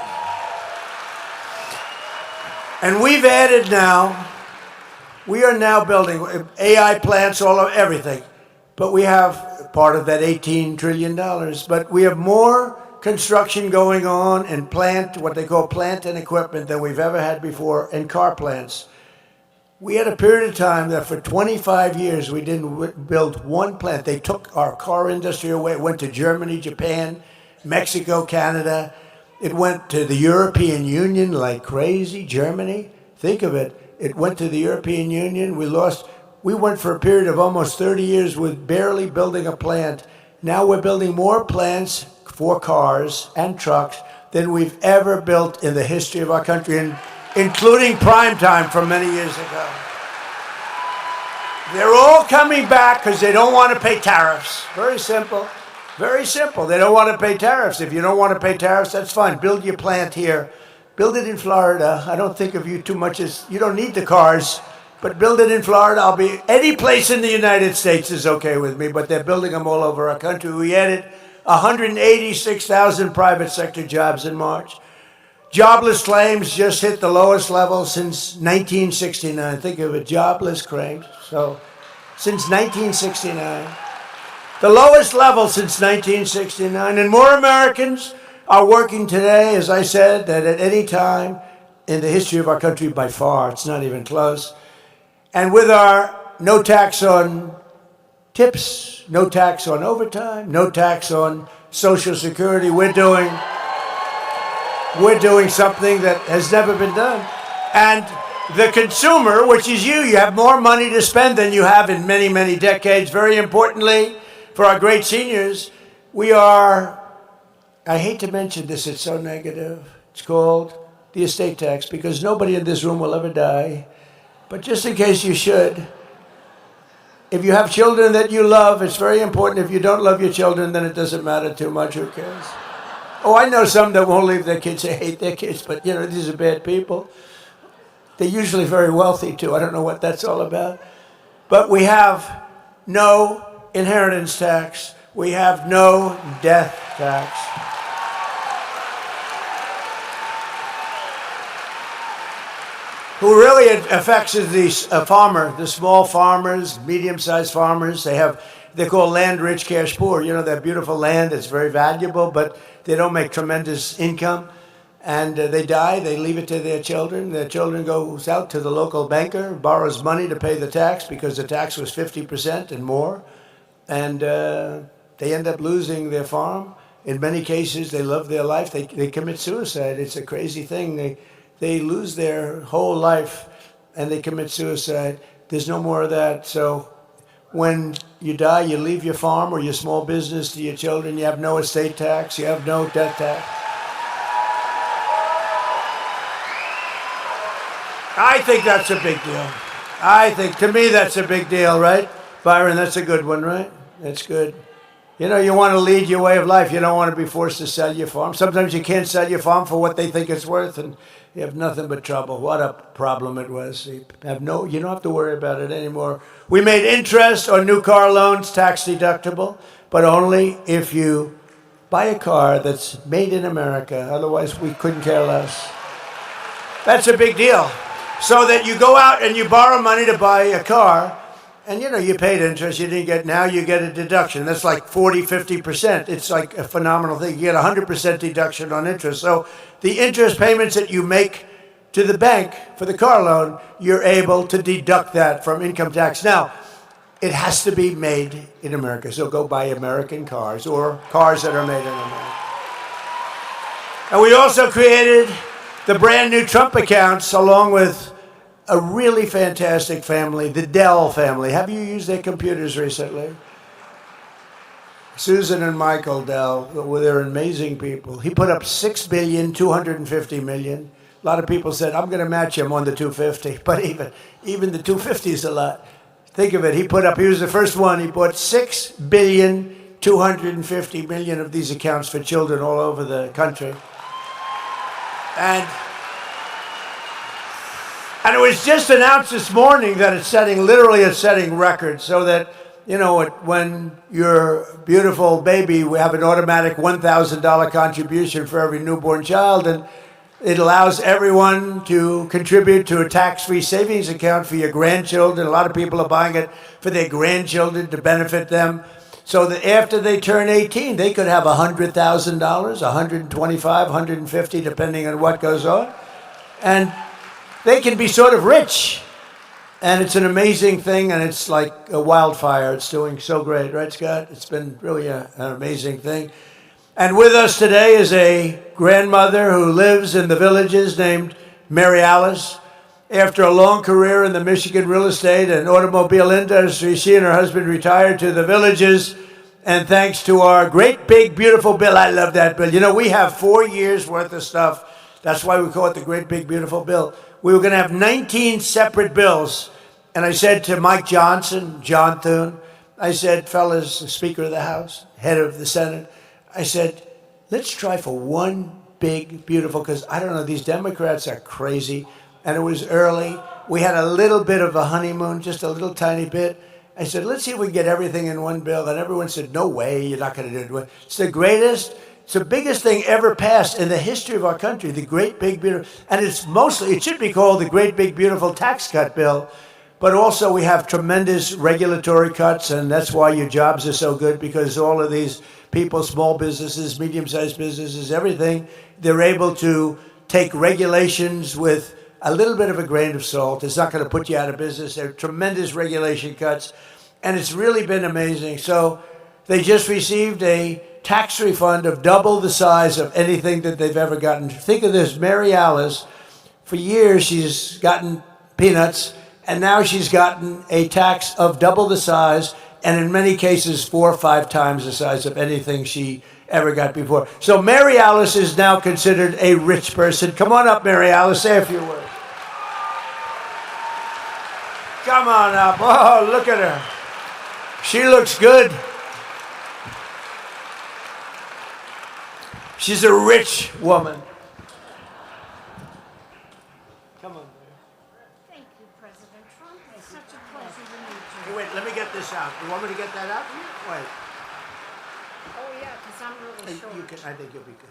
And we've added now, we are now building AI plants all over everything. But we have part of that $18 trillion. But we have more construction going on and what they call plant and equipment than we've ever had before, and car plants. We had a period of time that for 25 years we didn't build one plant. They took our car industry away. It went to Germany, Japan, Mexico, Canada. It went to the European Union like crazy. Germany, think of it. It went to the European Union. We went for a period of almost 30 years with barely building a plant. Now we're building more plants for cars and trucks than we've ever built in the history of our country, including prime time from many years ago. They're all coming back because they don't want to pay tariffs. Very simple. Very simple. They don't want to pay tariffs. If you don't want to pay tariffs, that's fine. Build your plant here. Build it in Florida. I don't think of you too much as, you don't need the cars, but build it in Florida. Any place in the United States is okay with me, but they're building them all over our country. We added 186,000 private sector jobs in March. Jobless claims just hit the lowest level since 1969. Think of it, jobless claims. So, since 1969. The lowest level since 1969. And more Americans are working today, as I said, than at any time in the history of our country by far. It's not even close. And with our no tax on tips, no tax on overtime, no tax on Social Security, we're doing something that has never been done. And the consumer, which is you have more money to spend than you have in many, many decades. Very importantly, for our great seniors, we are, I hate to mention this, it's so negative. It's called the estate tax, because nobody in this room will ever die. But just in case you should, if you have children that you love, it's very important. If you don't love your children, then it doesn't matter too much. Who cares? Oh, I know some that won't leave their kids. They hate their kids, but, you know, these are bad people. They're usually very wealthy, too. I don't know what that's all about. But we have no inheritance tax. We have no death tax. Who really affects is the farmer, the small farmers, medium-sized farmers. They're called land-rich, cash-poor. You know, that beautiful land that's very valuable, but they don't make tremendous income. And they die, they leave it to their children. Their children goes out to the local banker, borrows money to pay the tax because the tax was 50% and more. And they end up losing their farm. In many cases, they love their life. They commit suicide. It's a crazy thing. They lose their whole life and they commit suicide. There's no more of that. So when you die, you leave your farm or your small business to your children. You have no estate tax. You have no death tax. I think that's a big deal. To me, that's a big deal, right? Byron, that's a good one, right? That's good. You know, you want to lead your way of life. You don't want to be forced to sell your farm. Sometimes you can't sell your farm for what they think it's worth, and you have nothing but trouble. What a problem it was. You don't have to worry about it anymore. We made interest on new car loans tax deductible, but only if you buy a car that's made in America. Otherwise, we couldn't care less. That's a big deal. So that you go out and you borrow money to buy a car, and, you know, you paid interest, now you get a deduction. That's like 40, 50%. It's like a phenomenal thing. You get 100% deduction on interest. So the interest payments that you make to the bank for the car loan, you're able to deduct that from income tax. Now, it has to be made in America. So go buy American cars or cars that are made in America. And we also created the brand new Trump accounts, along with a really fantastic family, the Dell family. Have you used their computers recently? Susan and Michael Dell, they're amazing people. He put up $6,250,000,000. A lot of people said, I'm going to match him on the 250, but even the 250 is a lot. Think of it. He was the first one. He bought $6,250,000,000 of these accounts for children all over the country. And it was just announced this morning that it's setting records, so that, you know, when your beautiful baby, we have an automatic $1,000 contribution for every newborn child, and it allows everyone to contribute to a tax-free savings account for your grandchildren. A lot of people are buying it for their grandchildren to benefit them, so that after they turn 18, they could have $100,000, $125,000, $150,000, depending on what goes on. And they can be sort of rich. And it's an amazing thing, and it's like a wildfire. It's doing so great, right, Scott? It's been really an amazing thing. And with us today is a grandmother who lives in the Villages named Mary Alice. After a long career in the Michigan real estate and automobile industry, she and her husband retired to the Villages. And thanks to our great, big, beautiful bill, I love that bill. You know, we have 4 years worth of stuff. That's why we call it the great, big, beautiful bill. We were going to have 19 separate bills. And I said to Mike Johnson, John Thune, I said, fellas, the Speaker of the House, head of the Senate, I said, let's try for one big, beautiful, because I don't know, these Democrats are crazy. And it was early. We had a little bit of a honeymoon, just a little tiny bit. I said, let's see if we can get everything in one bill. And everyone said, no way, you're not going to do it. It's the greatest, it's the biggest thing ever passed in the history of our country, the great, big, beautiful. And it should be called the great, big, beautiful tax cut bill. But also we have tremendous regulatory cuts, and that's why your jobs are so good, because all of these people, small businesses, medium-sized businesses, everything, they're able to take regulations with a little bit of a grain of salt. It's not going to put you out of business. There are tremendous regulation cuts, and it's really been amazing. So they just received a tax refund of double the size of anything that they've ever gotten. Think of this, Mary Alice, for years she's gotten peanuts, and now she's gotten a tax of double the size, and in many cases 4 or 5 times the size of anything she ever got before. So Mary Alice is now considered a rich person. Come on up, Mary Alice, say a few words. Come on up. Oh, look at her. She looks good. She's a rich woman. Come on. Thank you, President Trump. It's such a pleasure to meet you. Hey, wait, let me get this out. You want me to get that out? Wait. Oh, yeah, because I'm really short. I think you'll be good.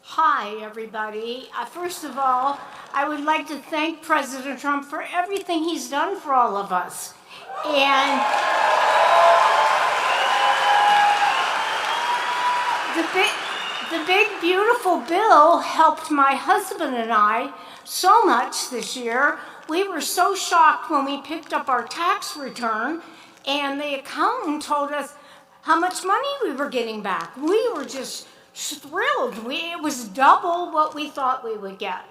Hi, everybody. First of all, I would like to thank President Trump for everything he's done for all of us. And the big, beautiful bill helped my husband and I so much this year. We were so shocked when we picked up our tax return and the accountant told us how much money we were getting back. We were just thrilled. It was double what we thought we would get.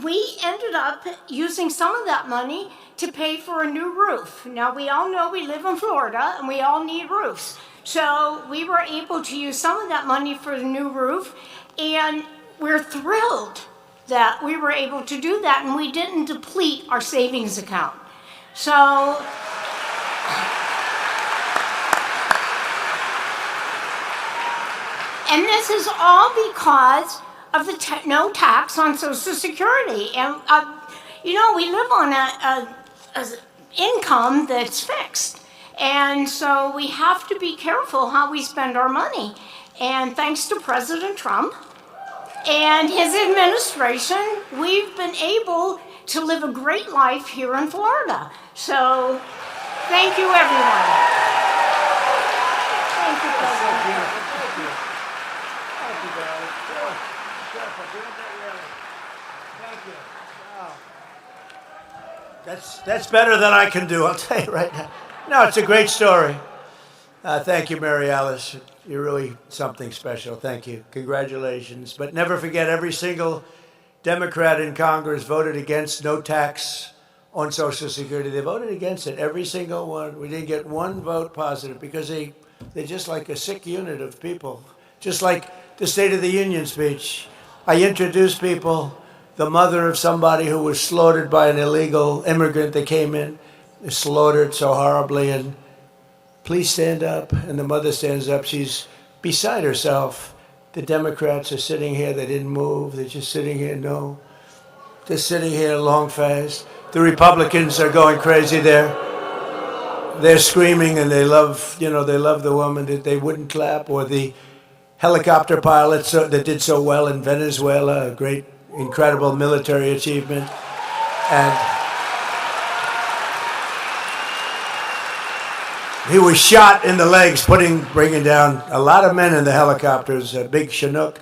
We ended up using some of that money to pay for a new roof. Now, we all know we live in Florida and we all need roofs. So we were able to use some of that money for the new roof, and we're thrilled that we were able to do that and we didn't deplete our savings account. So, and this is all because of the no tax on Social Security. And, you know, we live on an income that's fixed. And so we have to be careful how we spend our money. And thanks to President Trump and his administration, we've been able to live a great life here in Florida. So thank you, everyone. Thank you, President. Thank you, darling. Thank you. Wow. That's better than I can do, I'll tell you right now. No, it's a great story. Thank you, Mary Alice. You're really something special. Thank you. Congratulations. But never forget, every single Democrat in Congress voted against no tax on Social Security. They voted against it, every single one. We didn't get one vote positive because they're just like a sick unit of people. Just like the State of the Union speech. I introduced people, the mother of somebody who was slaughtered by an illegal immigrant that came in, slaughtered so horribly, and please stand up. And the mother stands up. She's beside herself. The Democrats are sitting here. They didn't move. They're just sitting here. No. They're sitting here long fast. The Republicans are going crazy there. They're screaming, and they love, they love the woman that they wouldn't clap, or the helicopter pilots that did so well in Venezuela, a great, incredible military achievement. And he was shot in the legs, bringing down a lot of men in the helicopters, a big Chinook.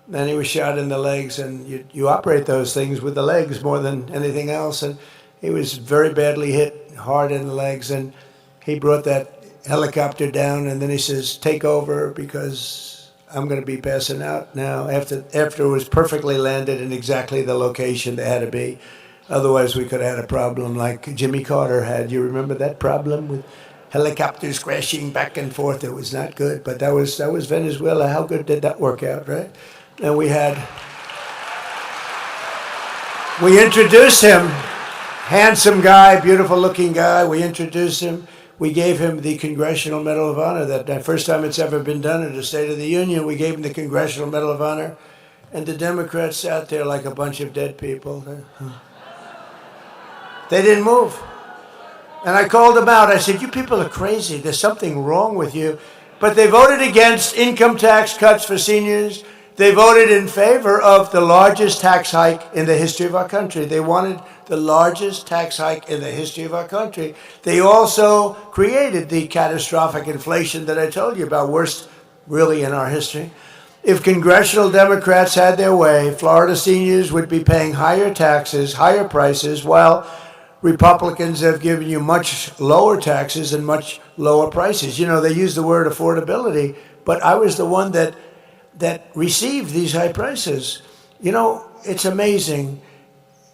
Then he was shot in the legs, and you operate those things with the legs more than anything else. And he was very badly hit, hard in the legs, and he brought that helicopter down, and then he says, "Take over, because I'm going to be passing out now," after it was perfectly landed in exactly the location they had to be. Otherwise, we could have had a problem like Jimmy Carter had. You remember that problem with helicopters crashing back and forth? It was not good, but that was Venezuela. How good did that work out, right? And we introduced him, handsome guy, beautiful looking guy. We introduced him. We gave him the Congressional Medal of Honor. That first time it's ever been done in the State of the Union. We gave him the Congressional Medal of Honor. And the Democrats sat there like a bunch of dead people. They didn't move. And I called them out. I said, "You people are crazy. There's something wrong with you." But they voted against income tax cuts for seniors. They voted in favor of the largest tax hike in the history of our country. They wanted the largest tax hike in the history of our country. They also created the catastrophic inflation that I told you about, worst really in our history. If congressional Democrats had their way, Florida seniors would be paying higher taxes, higher prices, while Republicans have given you much lower taxes and much lower prices. They use the word affordability, but I was the one that received these high prices. It's amazing.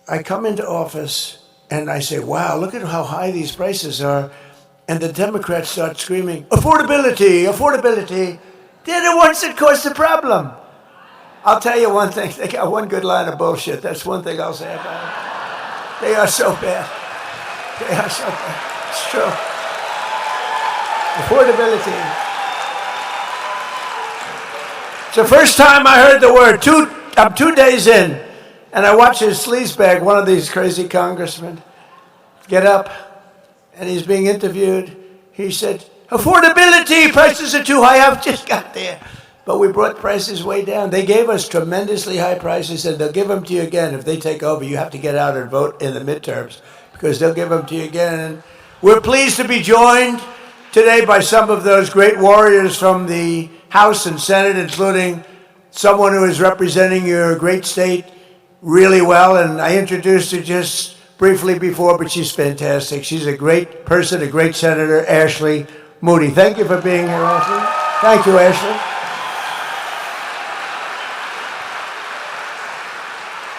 I come into office and I say, "Wow, look at how high these prices are." And the Democrats start screaming, "Affordability, affordability." They're the ones that caused the problem. I'll tell you one thing. They got one good line of bullshit. That's one thing I'll say about them. They are so bad. They are so bad. It's true. Affordability. It's the first time I heard the word. I'm 2 days in, and I watch his sleazebag, one of these crazy congressmen, get up, and he's being interviewed. He said, "Affordability, prices are too high." I've just got there. But we brought prices way down. They gave us tremendously high prices, and they'll give them to you again if they take over. You have to get out and vote in the midterms, because they'll give them to you again. And we're pleased to be joined today by some of those great warriors from the House and Senate, including someone who is representing your great state really well. And I introduced her just briefly before, but she's fantastic. She's a great person, a great senator, Ashley Moody. Thank you for being here, Ashley. Thank you, Ashley.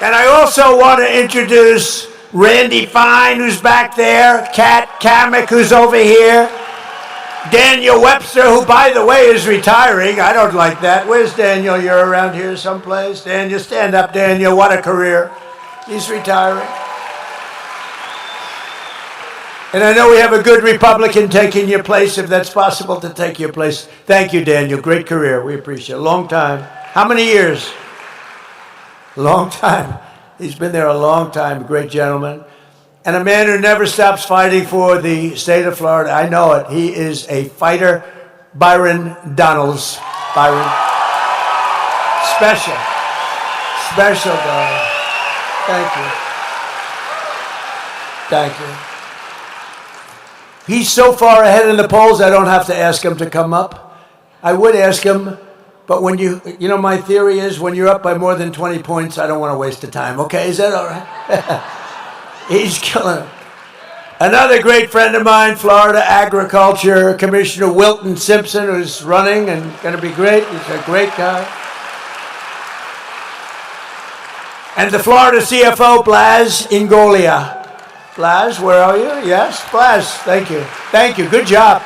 And I also want to introduce Randy Fine, who's back there, Kat Kamek, who's over here, Daniel Webster, who, by the way, is retiring. I don't like that. Where's Daniel? You're around here someplace. Daniel, stand up, Daniel. What a career. He's retiring. And I know we have a good Republican taking your place, if that's possible to take your place. Thank you, Daniel. Great career. We appreciate it. Long time. How many years? Long time. He's been there a long time. Great gentleman. And a man who never stops fighting for the state of Florida. I know it. He is a fighter. Byron Donalds. Byron. Special. Special guy. Thank you. Thank you. He's so far ahead in the polls, I don't have to ask him to come up. I would ask him, but when my theory is when you're up by more than 20 points, I don't want to waste the time. Okay, is that all right? He's killing it. Another great friend of mine, Florida Agriculture Commissioner Wilton Simpson, who's running and going to be great. He's a great guy. And the Florida CFO, Blaz Ingolia. Blaz, where are you? Yes, Blaz, thank you. Thank you, good job.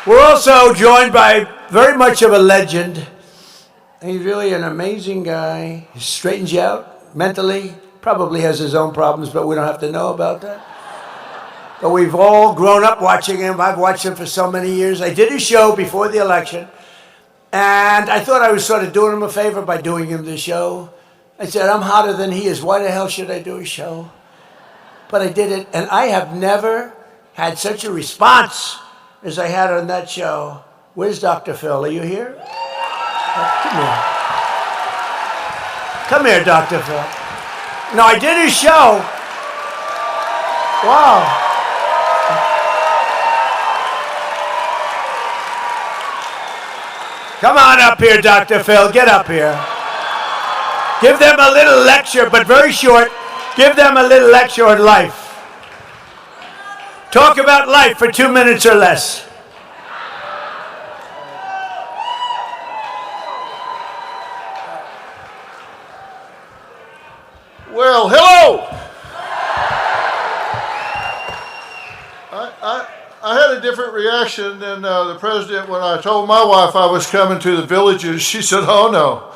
We're also joined by very much of a legend. He's really an amazing guy. He straightens you out mentally. Probably has his own problems, but we don't have to know about that. But we've all grown up watching him. I've watched him for so many years. I did a show before the election, and I thought I was sort of doing him a favor by doing him the show. I said, I'm hotter than he is. Why the hell should I do a show? But I did it, and I have never had such a response as I had on that show. Where's Dr. Phil? Are you here? Come here. Come here, Dr. Phil. No, I did his show. Wow. Come on up here, Dr. Phil. Get up here. Give them a little lecture, but very short. Give them a little lecture on life. Talk about life for 2 minutes or less. Well, hello! I had a different reaction than the president when I told my wife I was coming to the Villages. She said, oh no,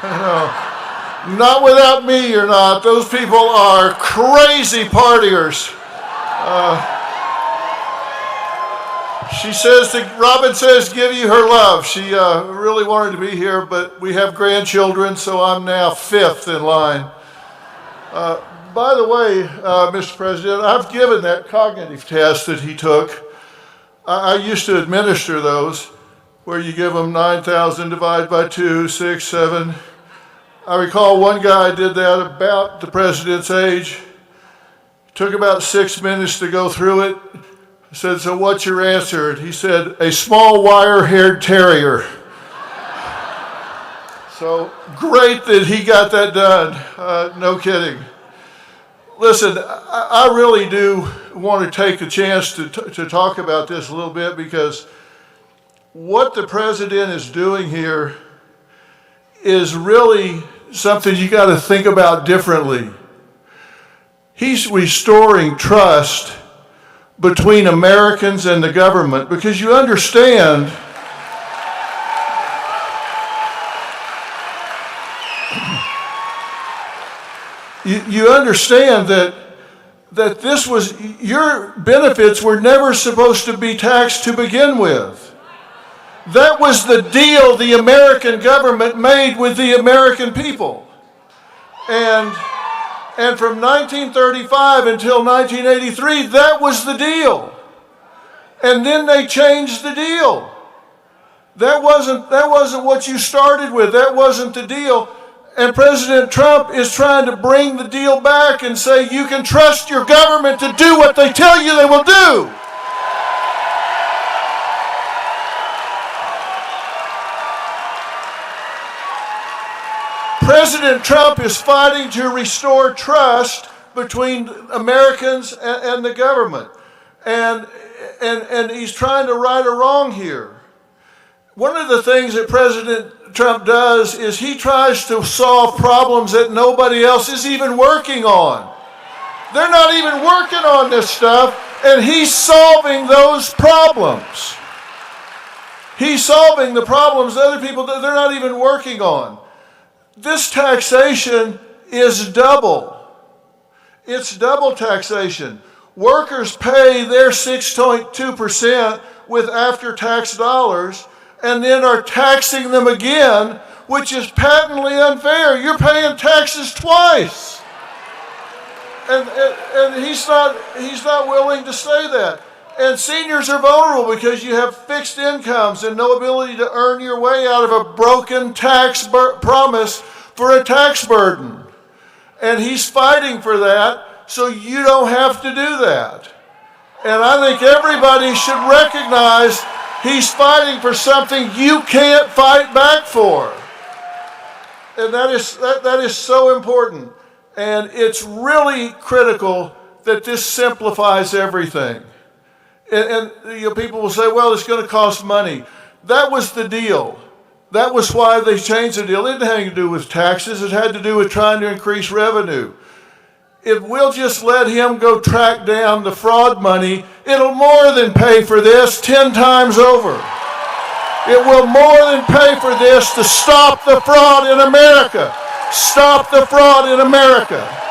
no, not without me you're not. Those people are crazy partiers. She says, Robin says, give you her love. She really wanted to be here, but we have grandchildren, so I'm now 5th in line. By the way, Mr. President, I've given that cognitive test that he took. I used to administer those, where you give them 9,000 divided by 2, 6, 7. I recall one guy did that about the president's age. Took about 6 minutes to go through it. I said, so what's your answer? And he said, a small wire-haired terrier. So great that he got that done. No kidding. Listen, I really do want to take a chance to talk about this a little bit, because what the president is doing here is really something you got to think about differently. He's restoring trust between Americans and the government, because you understand you understand that this was, your benefits were never supposed to be taxed to begin with. That was the deal the American government made with the American people. And from 1935 until 1983, that was the deal. And then they changed the deal. That wasn't what you started with. That wasn't the deal. And President Trump is trying to bring the deal back and say you can trust your government to do what they tell you they will do. President Trump is fighting to restore trust between Americans and the government. And he's trying to right a wrong here. One of the things that President Trump does is he tries to solve problems that nobody else is even working on. They're not even working on this stuff, and he's solving those problems. He's solving the problems other people, they're not even working on. This taxation is double. It's double taxation. Workers pay their 6.2% with after-tax dollars, and then are taxing them again, which is patently unfair. You're paying taxes twice. And he's not willing to say that. And seniors are vulnerable because you have fixed incomes and no ability to earn your way out of a broken tax promise for a tax burden. And he's fighting for that so you don't have to do that. And I think everybody should recognize he's fighting for something you can't fight back for. And that is so important. And it's really critical that this simplifies everything. And people will say, well, it's going to cost money. That was the deal. That was why they changed the deal. It didn't have anything to do with taxes. It had to do with trying to increase revenue. If we'll just let him go track down the fraud money, it'll more than pay for this 10 times over. It will more than pay for this to stop the fraud in America. Stop the fraud in America.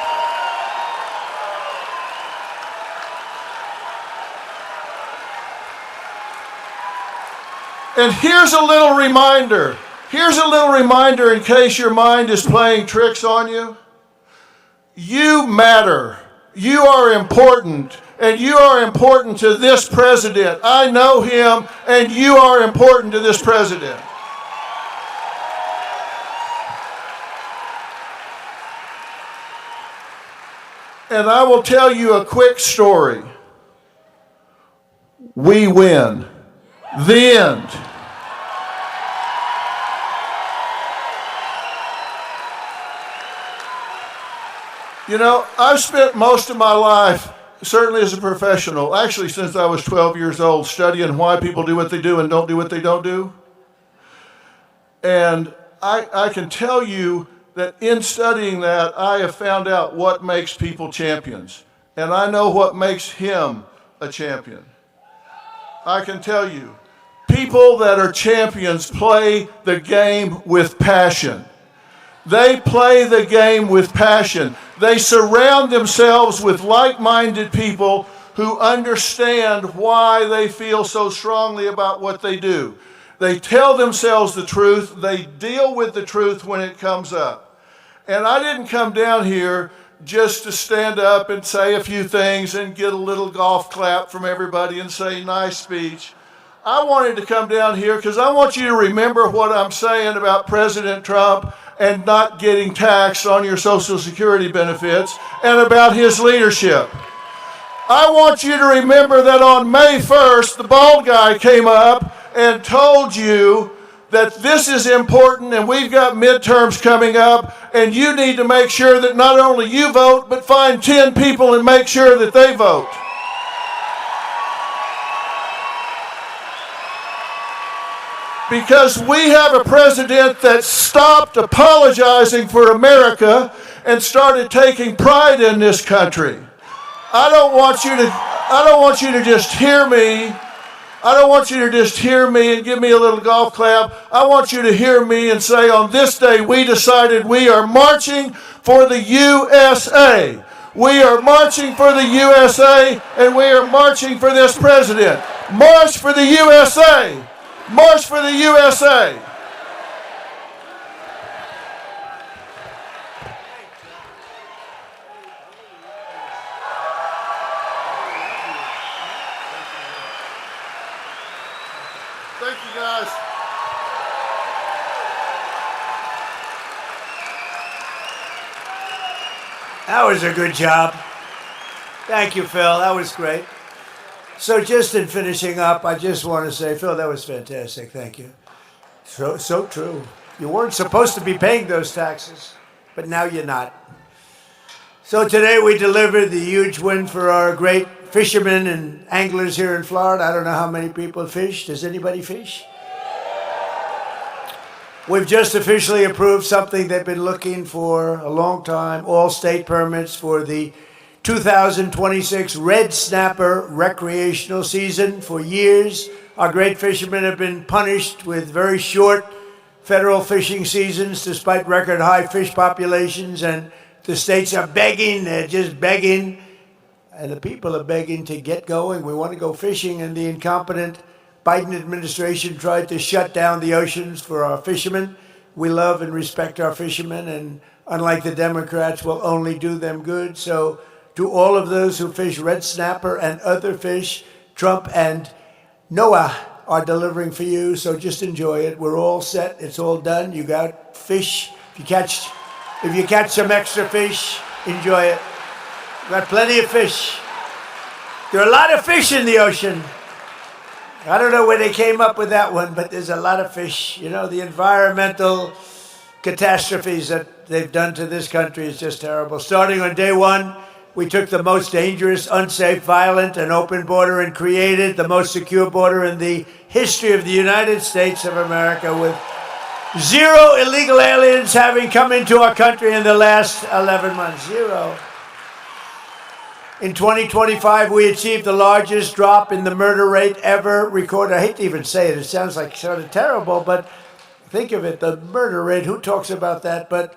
And here's a little reminder. Here's a little reminder in case your mind is playing tricks on you. You matter. You are important. And you are important to this president. I know him, and you are important to this president. And I will tell you a quick story. We win. The end. You know, I've spent most of my life, certainly as a professional, actually since I was 12 years old, studying why people do what they do and don't do what they don't do. And I can tell you that in studying that, I have found out what makes people champions. And I know what makes him a champion. I can tell you, people that are champions play the game with passion. They play the game with passion. They surround themselves with like-minded people who understand why they feel so strongly about what they do. They tell themselves the truth. They deal with the truth when it comes up. And I didn't come down here just to stand up and say a few things and get a little golf clap from everybody and say nice speech. I wanted to come down here because I want you to remember what I'm saying about President Trump and not getting taxed on your Social Security benefits and about his leadership. I want you to remember that on May 1st, the bald guy came up and told you that this is important and we've got midterms coming up and you need to make sure that not only you vote, but find 10 people and make sure that they vote. Because we have a president that stopped apologizing for America and started taking pride in this country. I don't want you to just hear me. I don't want you to just hear me and give me a little golf clap. I want you to hear me and say, on this day we decided we are marching for the USA. We are marching for the USA and we are marching for this president. March for the USA. March for the USA. Thank you, guys. That was a good job. Thank you, Phil. That was great. So just in finishing up, I just want to say, Phil, that was fantastic. Thank you. So true. You weren't supposed to be paying those taxes, but now you're not. So today we delivered the huge win for our great fishermen and anglers here in Florida. I don't know how many people fish. Does anybody fish? We've just officially approved something they've been looking for a long time, all state permits for the 2026 red snapper recreational season. For years, our great fishermen have been punished with very short federal fishing seasons despite record high fish populations, and the states are begging, they're just begging, and the people are begging to get going. We want to go fishing, and the incompetent Biden administration tried to shut down the oceans for our fishermen. We love and respect our fishermen, and unlike the Democrats, will only do them good. So to all of those who fish red snapper and other fish, Trump and Noah are delivering for you, so just enjoy it. We're all set. It's all done. You got fish. If you catch some extra fish, enjoy it. Got plenty of fish. There are a lot of fish in the ocean. I don't know where they came up with that one, but there's a lot of fish. You know, the environmental catastrophes that they've done to this country is just terrible. Starting on day one, We took the most dangerous, unsafe, violent, and open border and created the most secure border in the history of the United States of America, with 0 illegal aliens having come into our country in the last 11 months. 0. In 2025, we achieved the largest drop in the murder rate ever recorded. I hate to even say it. It sounds like sort of terrible, but think of it, the murder rate. Who talks about that? But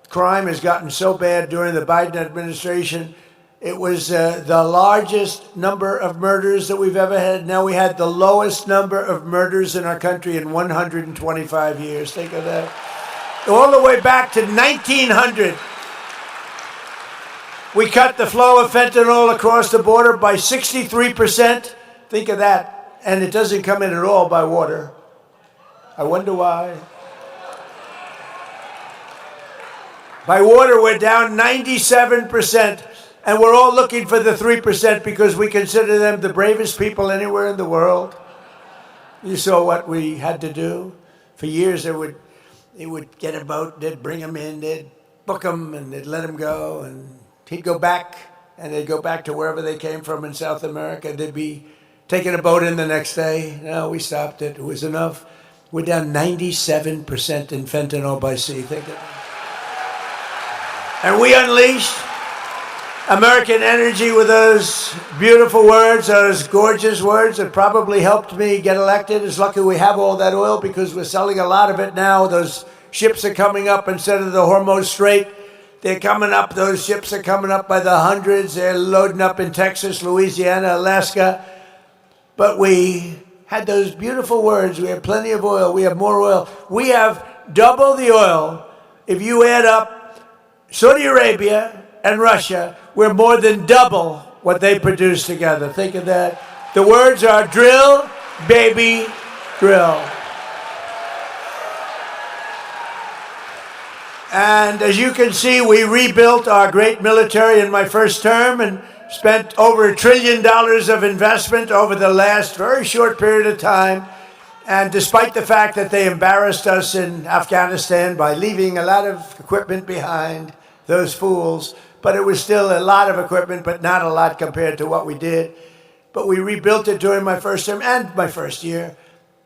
crime has gotten so bad during the Biden administration. It was the largest number of murders that we've ever had. Now we had the lowest number of murders in our country in 125 years. Think of that. All the way back to 1900. We cut the flow of fentanyl across the border by 63%. Think of that. And it doesn't come in at all by water. I wonder why. By water, we're down 97%. And we're all looking for the 3% because we consider them the bravest people anywhere in the world. You saw what we had to do. For years, they would get a boat, they'd bring them in, they'd book them, and they'd let them go. And he'd go back, and they'd go back to wherever they came from in South America. They'd be taking a boat in the next day. No, we stopped it. It was enough. We're down 97% in fentanyl by sea. Think of it. And we unleashed American energy with those beautiful words, those gorgeous words that probably helped me get elected. It's lucky we have all that oil because we're selling a lot of it now. Those ships are coming up instead of the Hormuz Strait. They're coming up. Those ships are coming up by the hundreds. They're loading up in Texas, Louisiana, Alaska. But we had those beautiful words. We have plenty of oil. We have more oil. We have double the oil. If you add up Saudi Arabia and Russia, we're more than double what they produce together. Think of that. The words are drill, baby, drill. And as you can see, we rebuilt our great military in my first term and spent over $1 trillion of investment over the last very short period of time. And despite the fact that they embarrassed us in Afghanistan by leaving a lot of equipment behind, those fools, but it was still a lot of equipment, but not a lot compared to what we did. But we rebuilt it during my first term and my first year.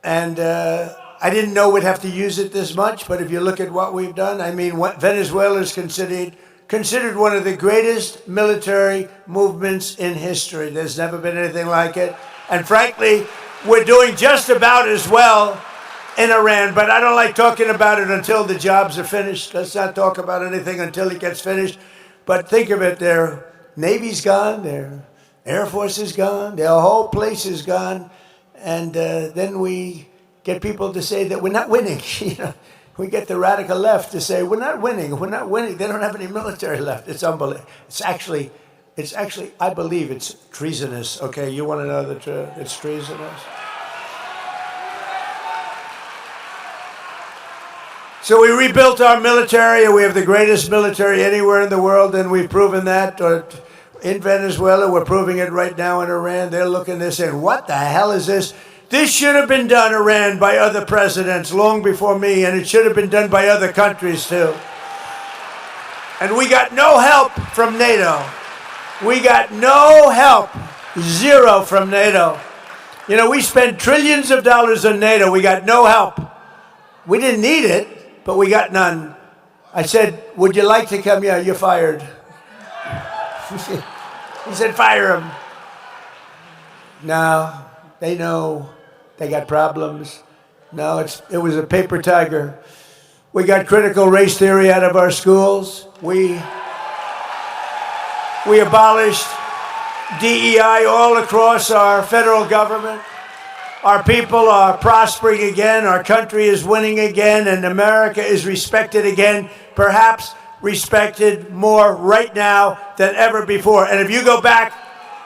And I didn't know we'd have to use it this much, but if you look at what we've done, I mean, what Venezuela is considered one of the greatest military movements in history. There's never been anything like it. And frankly, we're doing just about as well in Iran, but I don't like talking about it until the jobs are finished. Let's not talk about anything until it gets finished. But think of it, their Navy's gone, their Air Force is gone, their whole place is gone. And then we get people to say that we're not winning. You know, we get the radical left to say, we're not winning. They don't have any military left. It's unbelievable. It's actually, I believe it's treasonous. Okay, you want to know the truth? It's treasonous. So we rebuilt our military. We have the greatest military anywhere in the world, and we've proven that. In Venezuela, we're proving it right now in Iran. They're looking, they're saying, what the hell is this? This should have been done, Iran, by other presidents long before me, and it should have been done by other countries, too. And we got no help from NATO. We got no help, zero from NATO. You know, we spent trillions of dollars on NATO. We got no help. We didn't need it, but we got none. I said, would you like to come? Yeah, you're fired. He said, fire him. No, they know they got problems. No, it was a paper tiger. We got critical race theory out of our schools. We abolished DEI all across our federal government. Our people are prospering again, our country is winning again, and America is respected again, perhaps respected more right now than ever before. And if you go back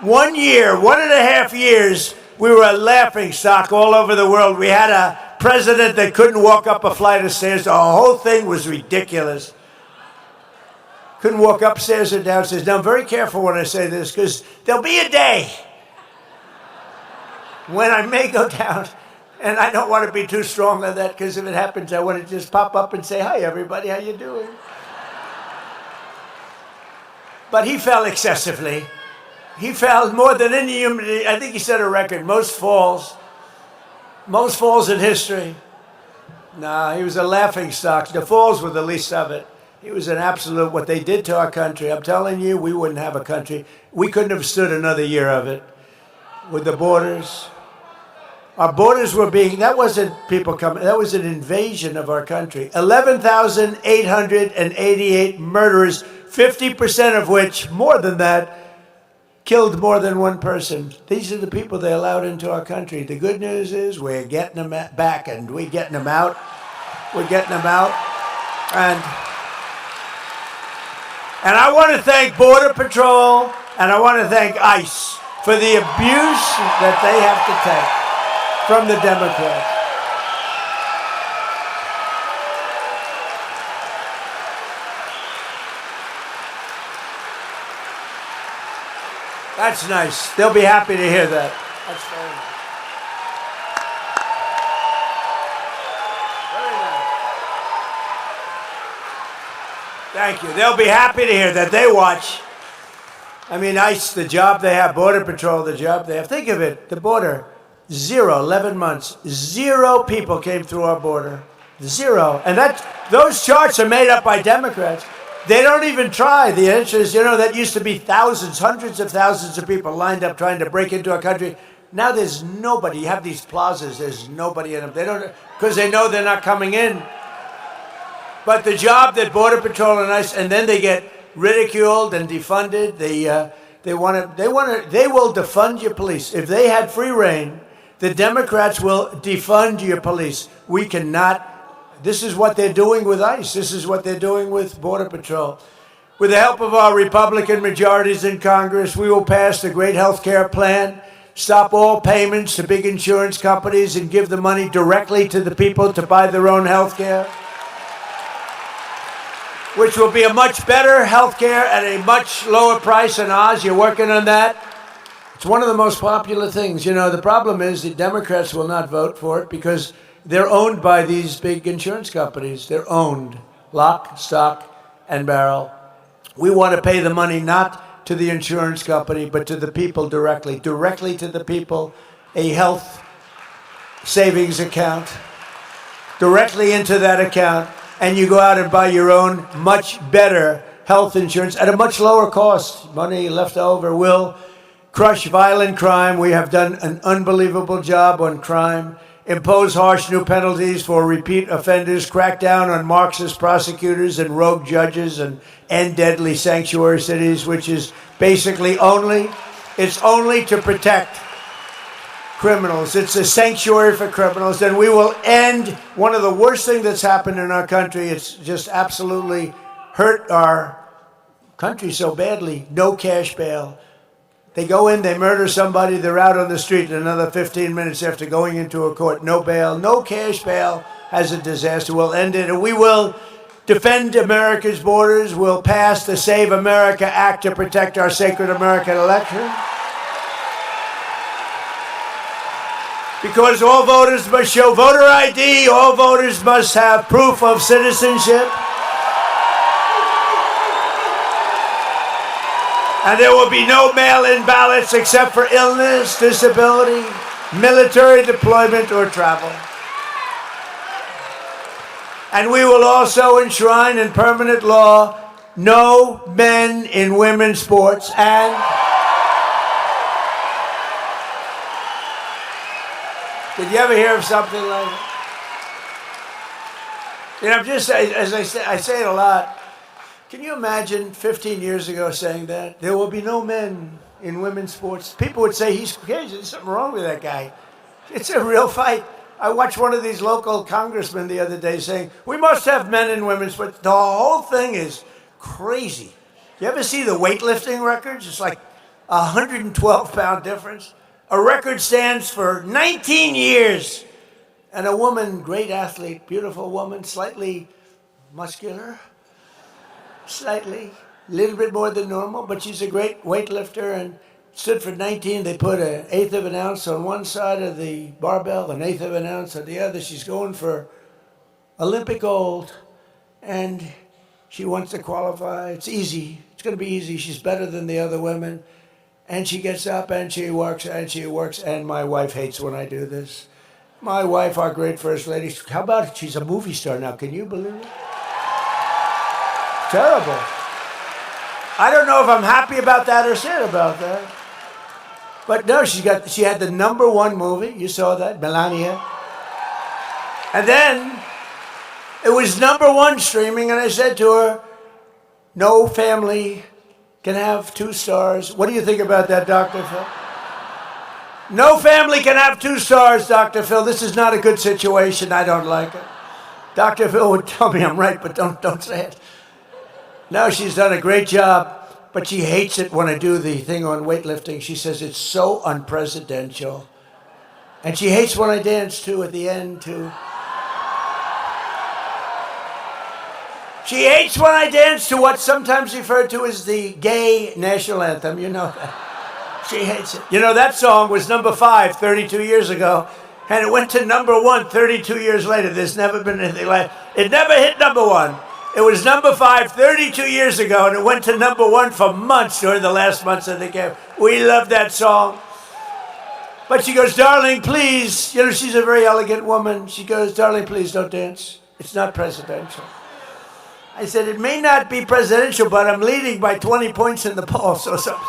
1 year, 1.5 years, we were a laughingstock all over the world. We had a president that couldn't walk up a flight of stairs. The whole thing was ridiculous. Couldn't walk upstairs or downstairs. Now, I'm very careful when I say this, because there'll be a day when I may go down, and I don't want to be too strong on that, because if it happens, I want to just pop up and say, hi, everybody, how you doing? But he fell excessively. He fell more than any human. I think he set a record. Most falls in history. Nah, he was a laughing stock. The falls were the least of it. He was an absolute, what they did to our country. I'm telling you, we wouldn't have a country. We couldn't have stood another year of it. With the borders. Our borders were being, that wasn't people coming, that was an invasion of our country. 11,888 murderers, 50% of which, more than that, killed more than one person. These are the people they allowed into our country. The good news is we're getting them back, and we're getting them out. We're getting them out. And I want to thank Border Patrol, and I want to thank ICE for the abuse that they have to take from the Democrats. That's nice. They'll be happy to hear that. That's very nice. Very nice. Thank you. They'll be happy to hear that. They watch. I mean, ICE, the job they have, Border Patrol, the job they have. Think of it, the border, 11 months. 0 people came through our border. 0. And those charts are made up by Democrats. They don't even try. The answer is, that used to be thousands, hundreds of thousands of people lined up trying to break into our country. Now there's nobody. You have these plazas, there's nobody in them. They don't, because they know they're not coming in. But the job that Border Patrol and ICE, and then they get ridiculed and defunded. They will defund your police. If they had free reign, the Democrats will defund your police. We cannot. This is what they're doing with ICE. This is what they're doing with Border Patrol. With the help of our Republican majorities in Congress, we will pass the great health care plan, stop all payments to big insurance companies, and give the money directly to the people to buy their own health care, which will be a much better health care at a much lower price than ours. You're working on that. It's one of the most popular things. The problem is the Democrats will not vote for it because they're owned by these big insurance companies. They're owned, lock, stock, and barrel. We want to pay the money not to the insurance company, but to the people directly to the people, a health savings account, directly into that account, and you go out and buy your own much better health insurance at a much lower cost. Money left over will crush violent crime. We have done an unbelievable job on crime. Impose harsh new penalties for repeat offenders, crack down on Marxist prosecutors and rogue judges, and end deadly sanctuary cities, which is basically only to protect criminals. It's a sanctuary for criminals, and we will end one of the worst things that's happened in our country. It's just absolutely hurt our country so badly. No cash bail. They go in, they murder somebody, they're out on the street in another 15 minutes after going into a court. No bail, no cash bail. As a disaster, we'll end it, and we will defend America's borders. We'll pass the Save America Act to protect our sacred American election. Because all voters must show voter ID, all voters must have proof of citizenship. And there will be no mail-in ballots except for illness, disability, military deployment, or travel. And we will also enshrine in permanent law no men in women's sports. And did you ever hear of something like that? Just as I say it a lot. Can you imagine 15 years ago saying that? There will be no men in women's sports. People would say, he's crazy. There's something wrong with that guy. It's a real fight. I watched one of these local congressmen the other day saying, we must have men in women's sports. The whole thing is crazy. You ever see the weightlifting records? It's like a 112-pound difference. A record stands for 19 years. And a woman, great athlete, beautiful woman, slightly muscular. Slightly, a little bit more than normal, but she's a great weightlifter and stood for 19. They put 1/8 of an ounce on one side of the barbell, 1/8 of an ounce on the other. She's going for Olympic gold, and she wants to qualify. It's easy. It's going to be easy. She's better than the other women. And she gets up and she works and she works. And my wife hates when I do this. My wife, our great first lady, how about it? She's a movie star now. Can you believe it? Terrible. I don't know if I'm happy about that or sad about that. But no, she had the #1 movie. You saw that, Melania. And then it was #1 streaming, and I said to her, no family can have 2 stars. What do you think about that, Dr. Phil? No family can have 2 stars, Dr. Phil. This is not a good situation. I don't like it. Dr. Phil would tell me I'm right, but don't say it. No, she's done a great job, but she hates it when I do the thing on weightlifting. She says it's so unpresidential. And she hates when I dance, too, at the end, too. She hates when I dance to what's sometimes referred to as the gay national anthem. You know that. She hates it. You know, that song was #5 32 years ago, and it went to #1 32 years later. There's never been anything like it. It never hit #1. It was #5 32 years ago, and it went to #1 for months during the last months of the game. We love that song. But she goes, darling, please. You know, she's a very elegant woman. She goes, darling, please don't dance. It's not presidential. I said, it may not be presidential, but I'm leading by 20 points in the poll. So.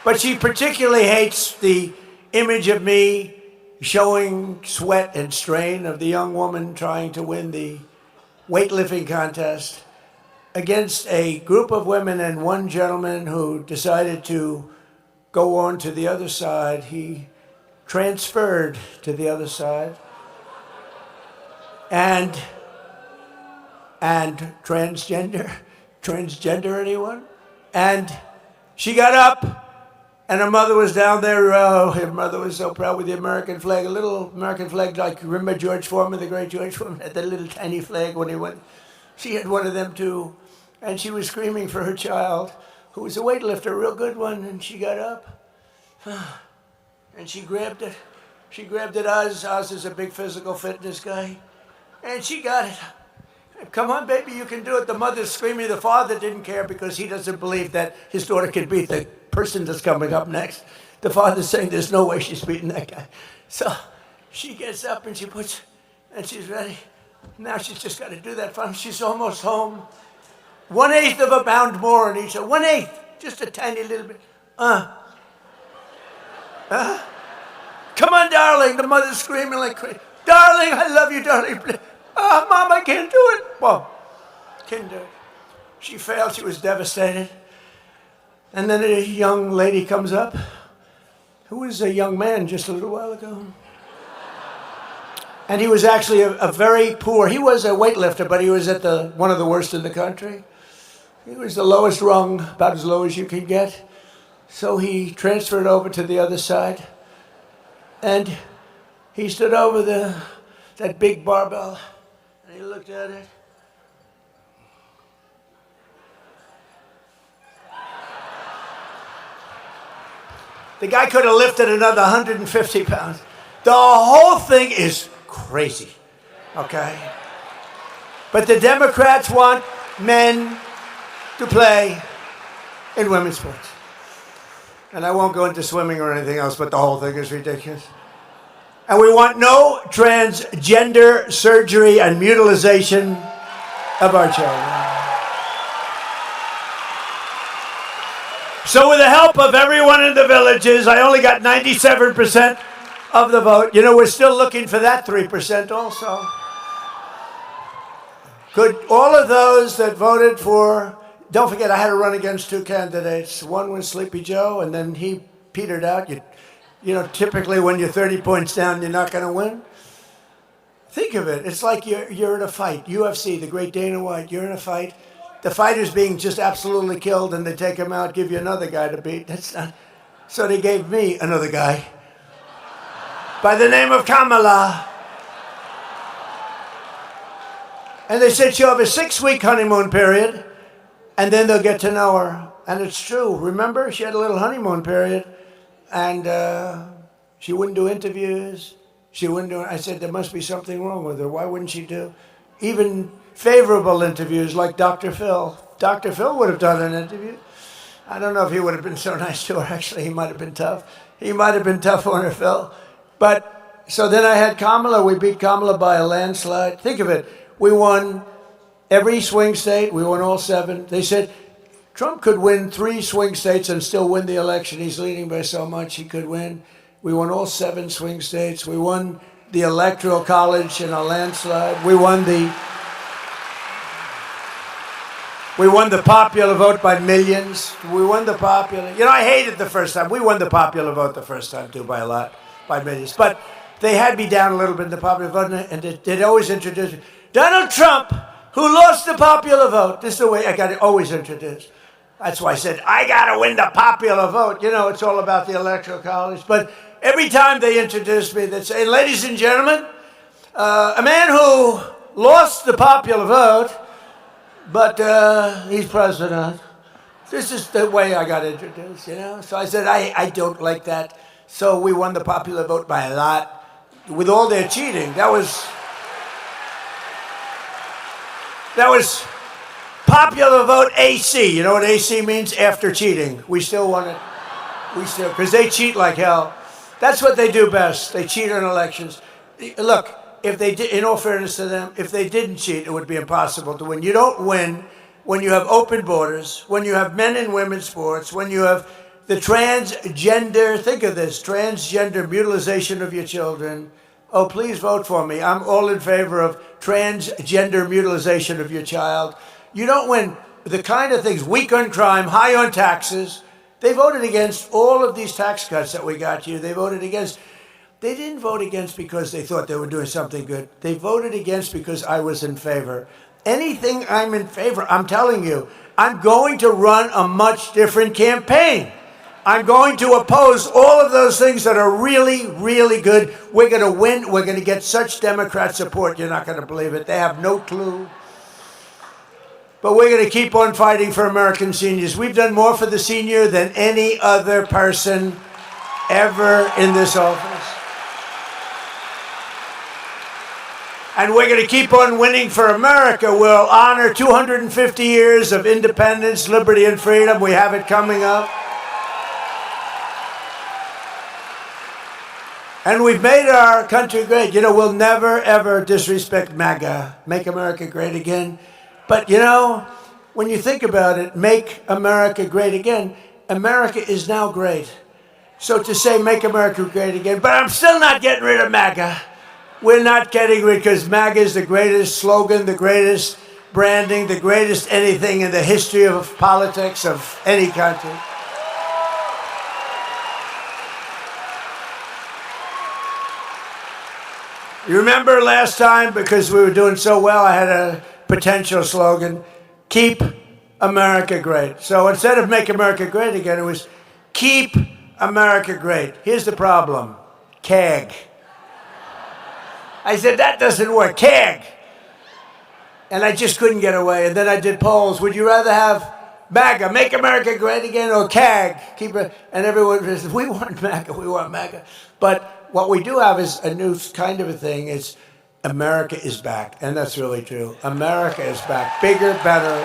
But she particularly hates the image of me showing sweat and strain of the young woman trying to win the weightlifting contest against a group of women and one gentleman who decided to go on to the other side. He transferred to the other side. And transgender anyone? And she got up, and her mother was down there. Her mother was so proud with the American flag, a little American flag, like, remember George Foreman, the great George Foreman, had that little tiny flag when he went. She had one of them too, and she was screaming for her child, who was a weightlifter, a real good one, and she got up, and she grabbed it. She grabbed it. Oz is a big physical fitness guy. And she got it. Come on, baby, you can do it. The mother's screaming. The father didn't care because he doesn't believe that his daughter can beat the person that's coming up next. The father's saying there's no way she's beating that guy. So she gets up and and she's ready. Now she's just got to do that fun. She's almost home. 1/8 of a pound more in each. 1/8, just a tiny little bit. Come on, darling. The mother's screaming like crazy. Darling, I love you, darling. Mom, I can't do it. Well, couldn't do it. She failed. She was devastated. And then a young lady comes up who was a young man just a little while ago. And he was actually a very poor, he was a weightlifter, but he was at one of the worst in the country. He was the lowest rung, about as low as you can get. So he transferred over to the other side. And he stood over that big barbell, and he looked at it. The guy could have lifted another 150 pounds. The whole thing is crazy, okay? But the Democrats want men to play in women's sports. And I won't go into swimming or anything else, but the whole thing is ridiculous. And we want no transgender surgery and mutilization of our children. So with the help of everyone in the villages, I only got 97% of the vote. You know, we're still looking for that 3% also. Could all of those that voted for, don't forget I had to run against 2 candidates. One was Sleepy Joe, and then he petered out. You know, typically when you're 30 points down, you're not going to win. Think of it. It's like you're in a fight. UFC, the great Dana White, you're in a fight. The fighter's being just absolutely killed, and they take him out, give you another guy to beat. That's not. So they gave me another guy by the name of Kamala. And they said she'll have a 6-week honeymoon period, and then they'll get to know her. And it's true. Remember, she had a little honeymoon period. And she wouldn't do interviews. I said, there must be something wrong with her. Why wouldn't she do? Even favorable interviews like Dr. Phil. Dr. Phil would have done an interview. I don't know if he would have been so nice to her. Actually, he might have been tough. He might have been tough on her, Phil. But so then I had Kamala. We beat Kamala by a landslide. Think of it. We won every swing state. We won all 7. They said Trump could win 3 swing states and still win the election. He's leading by so much he could win. We won all 7 swing states. We won the Electoral College in a landslide. We won the popular vote by millions. We won the popular. You know, I hated the first time. We won the popular vote the first time, too, by a lot, by millions. But they had me down a little bit in the popular vote, and they'd always introduce me. Donald Trump, who lost the popular vote. This is the way I got to always introduce. That's why I said, I got to win the popular vote. You know, it's all about the Electoral College. But every time they introduced me, they'd say, ladies and gentlemen, a man who lost the popular vote, but he's president. This is the way I got introduced, you know? So I said, I don't like that. So we won the popular vote by a lot. With all their cheating, that was popular vote AC. You know what AC means? After cheating. We still won it. Because they cheat like hell. That's what they do best. They cheat on elections. Look, if they did, in all fairness to them, if they didn't cheat, it would be impossible to win. You don't win when you have open borders, when you have men and women's sports, when you have the transgender, think of this, transgender mutilization of your children. Oh, please vote for me. I'm all in favor of transgender mutilization of your child. You don't win the kind of things, weak on crime, high on taxes. They voted against all of these tax cuts that we got you. They voted against. They didn't vote against because they thought they were doing something good. They voted against because I was in favor. Anything I'm in favor, I'm telling you, I'm going to run a much different campaign. I'm going to oppose all of those things that are really, really good. We're going to win. We're going to get such Democrat support, you're not going to believe it. They have no clue. But we're going to keep on fighting for American seniors. We've done more for the senior than any other person ever in this office. And we're going to keep on winning for America. We'll honor 250 years of independence, liberty, and freedom. We have it coming up. And we've made our country great. You know, we'll never, ever disrespect MAGA, Make America Great Again. But, you know, when you think about it, Make America Great Again, America is now great. So to say Make America Great Again, but I'm still not getting rid of MAGA. We're not getting rid, because MAGA is the greatest slogan, the greatest branding, the greatest anything in the history of politics of any country. You remember last time, because we were doing so well, I had a potential slogan, Keep America Great. So instead of Make America Great Again, it was Keep America Great. Here's the problem, CAG. I said, that doesn't work, CAG. And I just couldn't get away. And then I did polls. Would you rather have MAGA, Make America Great Again, or CAG? Keep it. And everyone says, we want MAGA, we want MAGA. But what we do have is a new kind of a thing. It's America is back. And that's really true. America is back. Bigger, better,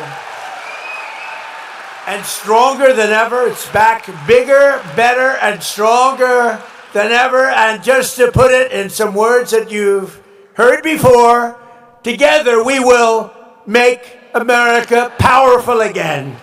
and stronger than ever. It's back bigger, better, and stronger than ever. And just to put it in some words that you've heard before, together we will make America powerful again.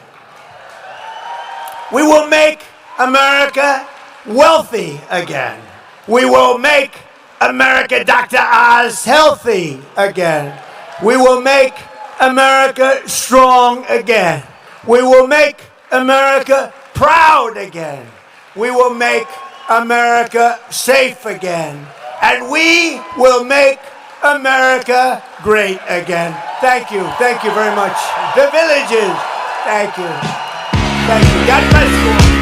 We will make America wealthy again. We will make America, Dr. Oz, healthy again. We will make America strong again. We will make America proud again. We will make America safe again. And we will make America great again. Thank you. Thank you very much. The Villages. Thank you. Thank you. God bless you.